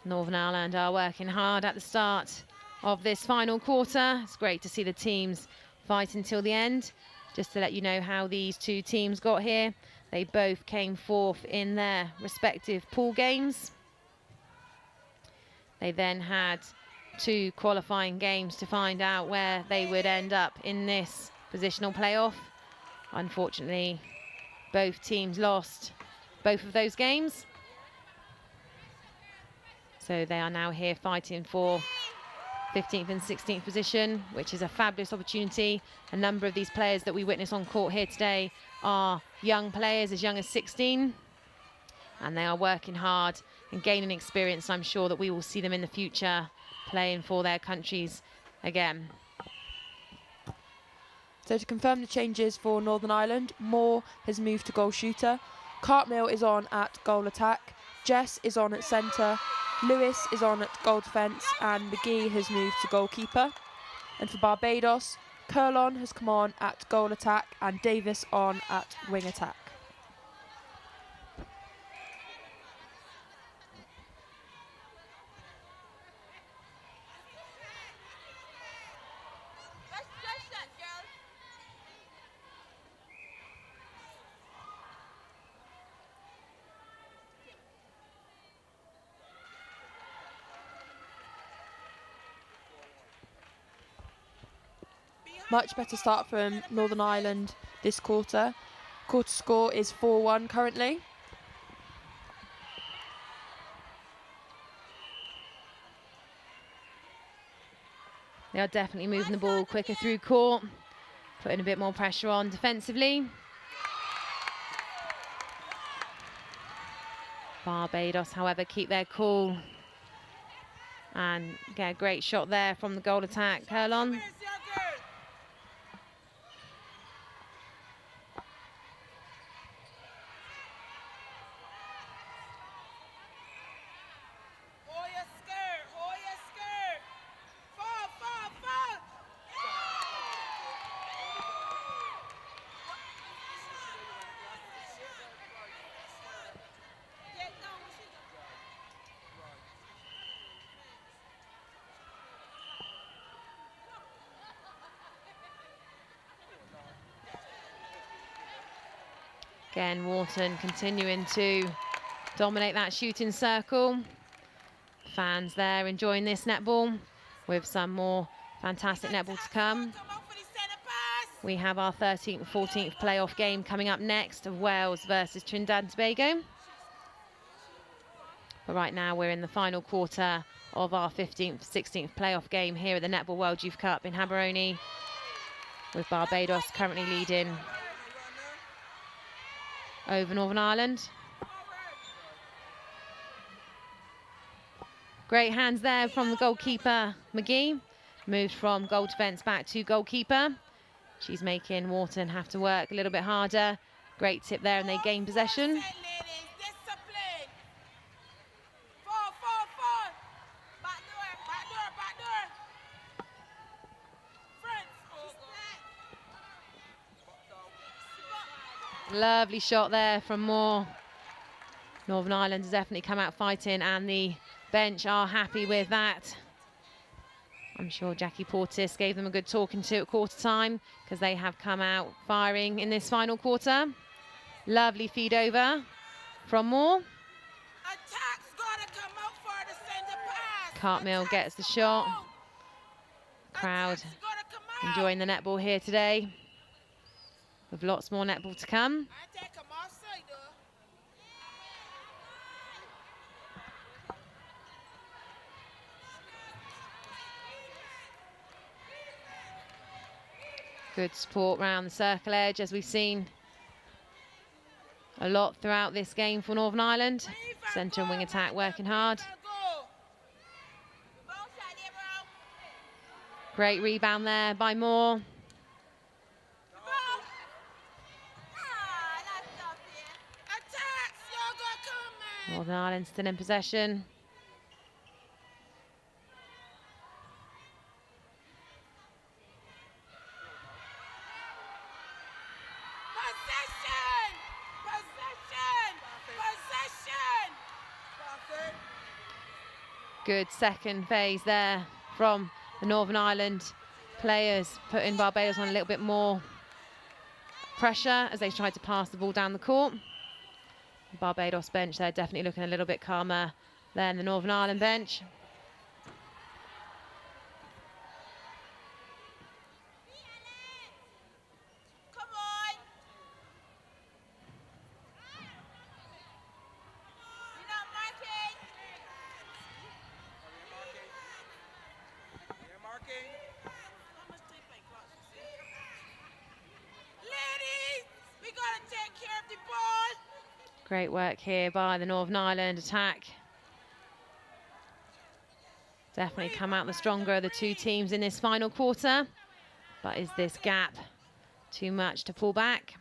Northern Ireland are working hard at the start of this final quarter. It's great to see the teams fight until the end. Just to let you know how these two teams got here. They both came 4th in their respective pool games. They then had 2 qualifying games to find out where they would end up in this positional playoff. Unfortunately, both teams lost both of those games. So they are now here fighting for 15th and 16th position, which is a fabulous opportunity. A number of these players that we witness on court here today are young players, as young as 16. And they are working hard and gaining experience. I'm sure that we will see them in the future playing for their countries again.
So to confirm the changes for Northern Ireland, Moore has moved to goal shooter. Cartmill is on at goal attack. Jess is on at centre. Lewis is on at goal defence, and McGee has moved to goalkeeper. And for Barbados, Curlon has come on at goal attack and Davis on at wing attack. Much better start from Northern Ireland this quarter. Quarter score is 4-1 currently.
They are definitely moving the ball quicker through court, putting a bit more pressure on defensively. Barbados, however, keep their cool and get a great shot there from the goal attack. Curlon. Again, Wharton continuing to dominate that shooting circle. Fans there enjoying this netball, with some more fantastic netball to come. We have our 13th, 14th playoff game coming up next of Wales versus Trinidad and Tobago. But right now we're in the final quarter of our 15th, 16th playoff game here at the Netball World Youth Cup in Gaborone, with Barbados currently leading over Northern Ireland. Great hands there from the goalkeeper, McGee. Moved from goal defence back to goalkeeper. She's making Wharton have to work a little bit harder. Great tip there, and they gain possession. Lovely shot there from Moore. Northern Ireland has definitely come out fighting, and the bench are happy with that. I'm sure Jackie Portis gave them a good talking to at quarter time, because they have come out firing in this final quarter. Lovely feed over from Moore. Cartmill gets the shot. Crowd enjoying the netball here today, with lots more netball to come. Good support round the circle edge, as we've seen a lot throughout this game for Northern Ireland. Centre and wing attack working hard. Great rebound there by Moore. Northern Ireland still in possession. Good second phase there from the Northern Ireland players, putting Barbados on a little bit more pressure as they tried to pass the ball down the court. The Barbados bench, they're definitely looking a little bit calmer than the Northern Ireland bench. Great work here by the Northern Ireland attack. Definitely come out the stronger of the two teams in this final quarter. But is this gap too much to pull back?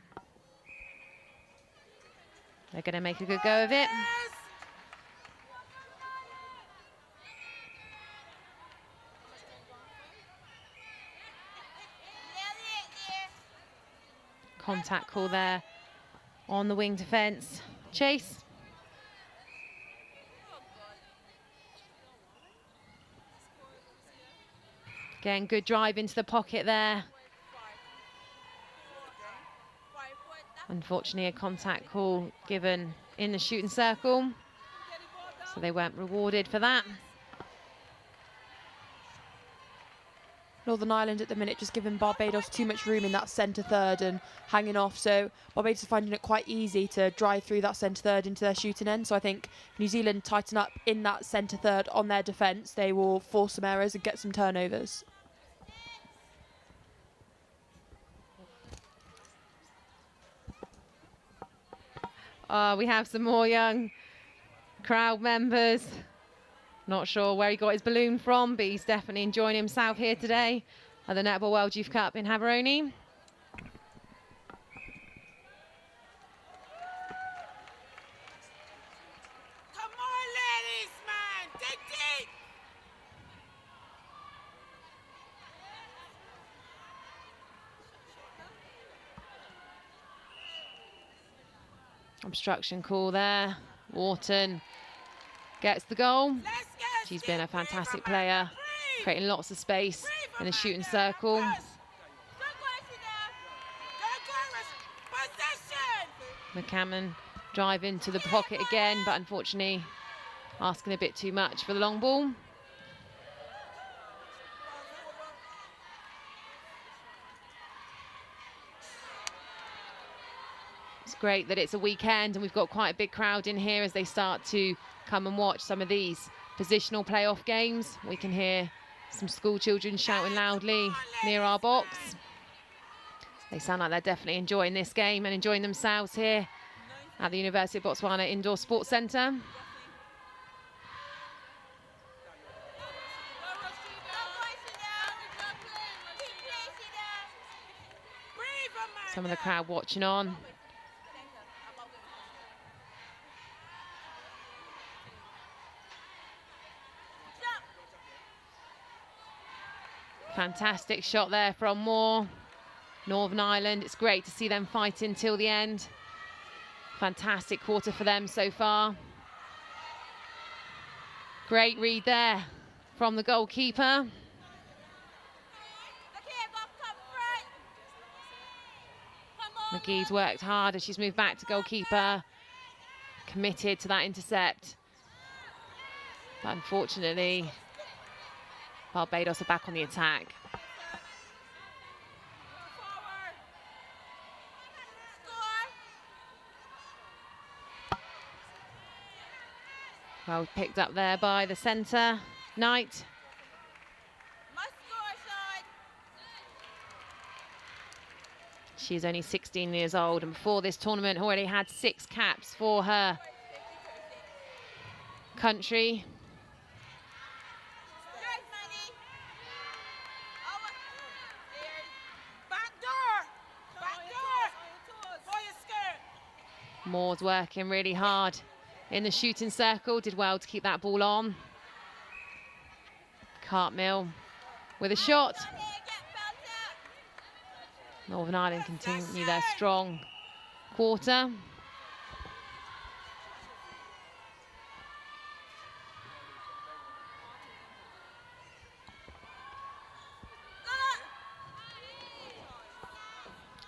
They're going to make a good go of it. Contact call there on the wing defence. Chase. Again, good drive into the pocket there. Unfortunately, a contact call given in the shooting circle, so they weren't rewarded for that.
Northern Ireland at the minute just giving Barbados too much room in that centre third and hanging off, so Barbados are finding it quite easy to drive through that centre third into their shooting end. So I think if New Zealand tighten up in that centre third on their defence, they will force some errors and get some turnovers.
We have some more young crowd members. Not sure where he got his balloon from, but he's definitely enjoying himself here today at the Netball World Youth Cup in Haveroni.
Come on, ladies, man! Dig deep!
Obstruction call there. Wharton gets the goal. She's been a fantastic player, creating lots of space in the shooting circle. McCammon drive into the pocket again, but unfortunately asking a bit too much for the long ball. It's great that it's a weekend and we've got quite a big crowd in here as they start to come and watch some of these positional playoff games. We can hear some school children shouting loudly near our box. They sound like they're definitely enjoying this game and enjoying themselves here at the University of Botswana Indoor Sports Centre. Some of the crowd watching on. Fantastic shot there from Moore. Northern Ireland, it's great to see them fighting till the end. Fantastic quarter for them so far. Great read there from the goalkeeper. McGee's worked hard as she's moved back to goalkeeper. Committed to that intercept. But unfortunately, Barbados are back on the attack. Well picked up there by the centre, Knight. She's only 16 years old, and before this tournament already had 6 caps for her country. Moore's working really hard in the shooting circle, did well to keep that ball on. Cartmill with a shot. Northern Ireland continue their strong quarter.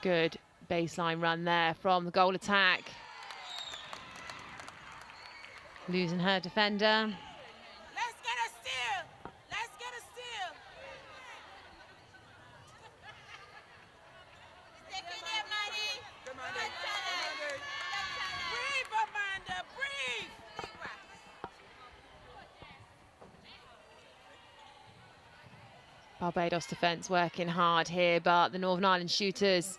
Good baseline run there from the goal attack. Losing her defender.
Let's get a steal. Let's get a steal. Stick in there, Manny. Breathe, Amanda, breathe.
Barbados defence working hard here, but the Northern Ireland shooters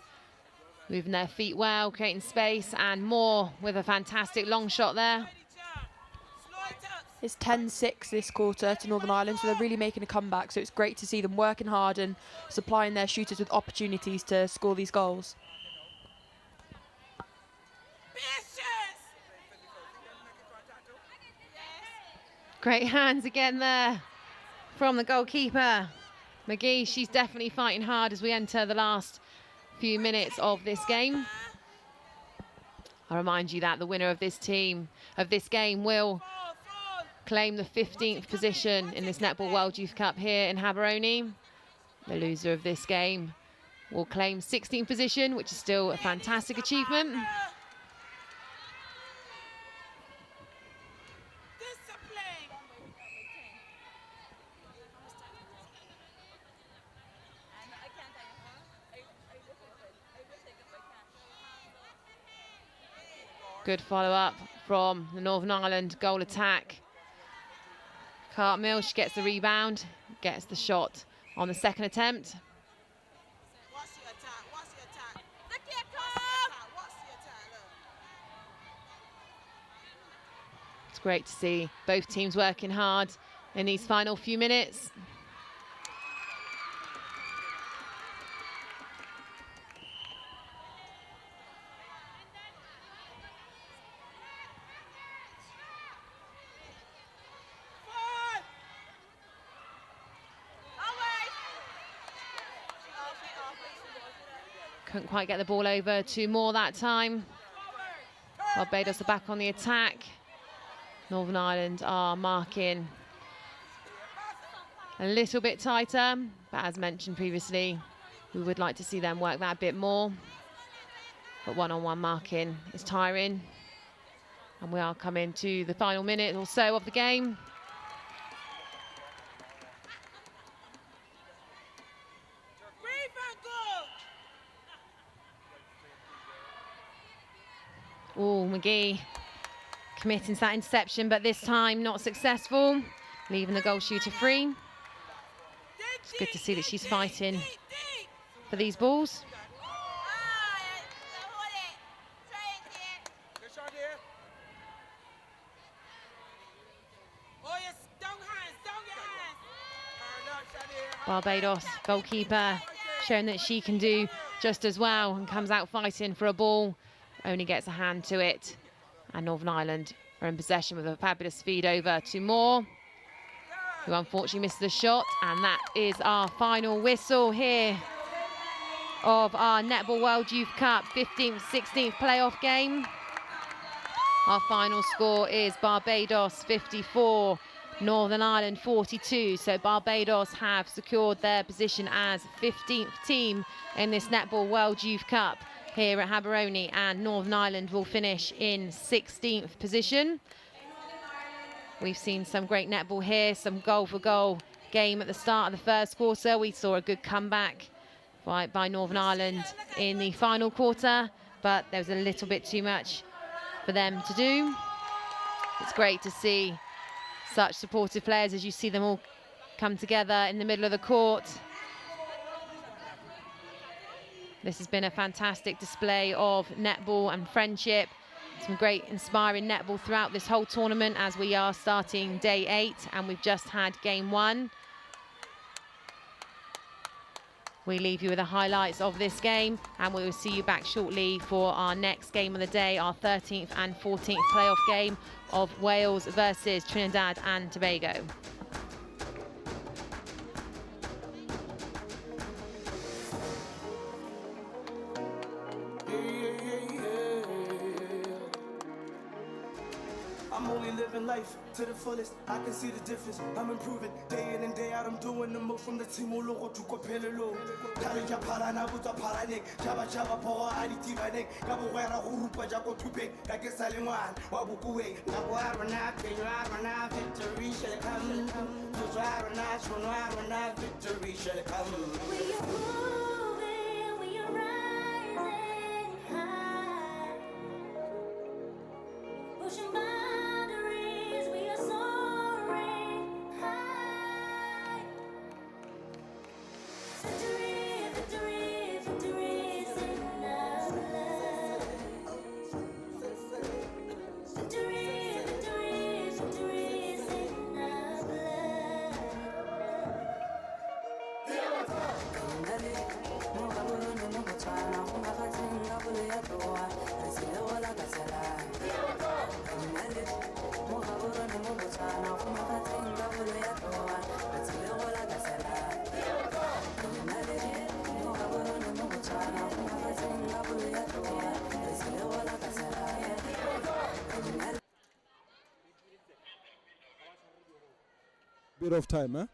moving their feet well, creating space, and Moore with a fantastic long shot there.
It's 10-6 this quarter to Northern Ireland, so they're really making a comeback. So it's great to see them working hard and supplying their shooters with opportunities to score these goals.
Great hands again there from the goalkeeper. McGee, she's definitely fighting hard as we enter the last few minutes of this game. I remind you that the winner of this game will claim the 15th position in this Netball World Youth Cup here in Gaborone. The loser of this game will claim 16th position, which is still a fantastic achievement. Good follow-up from the Northern Ireland goal attack. Cartmill, she gets the rebound, gets the shot on the second attempt. It's great to see both teams working hard in these final few minutes. Couldn't quite get the ball over to Moore that time. Barbados are back on the attack. Northern Ireland are marking a little bit tighter, but as mentioned previously, we would like to see them work that a bit more. But one-on-one marking is tiring. And we are coming to the final minute or so of the game. Oh, McGee committing to that interception, but this time not successful, leaving the goal shooter free. It's good to see that she's fighting for these balls. Barbados goalkeeper showing that she can do just as well and comes out fighting for a ball, only gets a hand to it. And Northern Ireland are in possession with a fabulous feed over to Moore, who unfortunately missed the shot. And that is our final whistle here of our Netball World Youth Cup 15th, 16th playoff game. Our final score is Barbados 54, Northern Ireland 42. So Barbados have secured their position as 15th team in this Netball World Youth Cup here at Haberoni, and Northern Ireland will finish in 16th position. We've seen some great netball here, some goal for goal game at the start of the first quarter. We saw a good comeback by Northern Ireland in the final quarter, but there was a little bit too much for them to do. It's great to see such supportive players as you see them all come together in the middle of the court. This has been a fantastic display of netball and friendship. Some great inspiring netball throughout this whole tournament as we are starting day 8 and we've just had game 1. We leave you with the highlights of this game, and we will see you back shortly for our next game of the day, our 13th and 14th playoff game of Wales versus Trinidad and Tobago.
I'm only living life to the fullest. I can see the difference. I'm improving day in and day out. I'm doing the most from the team all over to Copello. Tarija Parana, Buta Paranek, Java Java Power, Aditivanek, Gabuera, Urupa Jaco Tupe, Gagesaliman, Wabukue, Naguarana, Peruarana, victory shall come. Tuarana, Sunuarana, victory shall come.
We are moving, we are rising high, pushing boundaries, we are soaring high. Victory, victory, victory is in our blood. Victory, victory, victory is in our blood.
Bit of time, huh?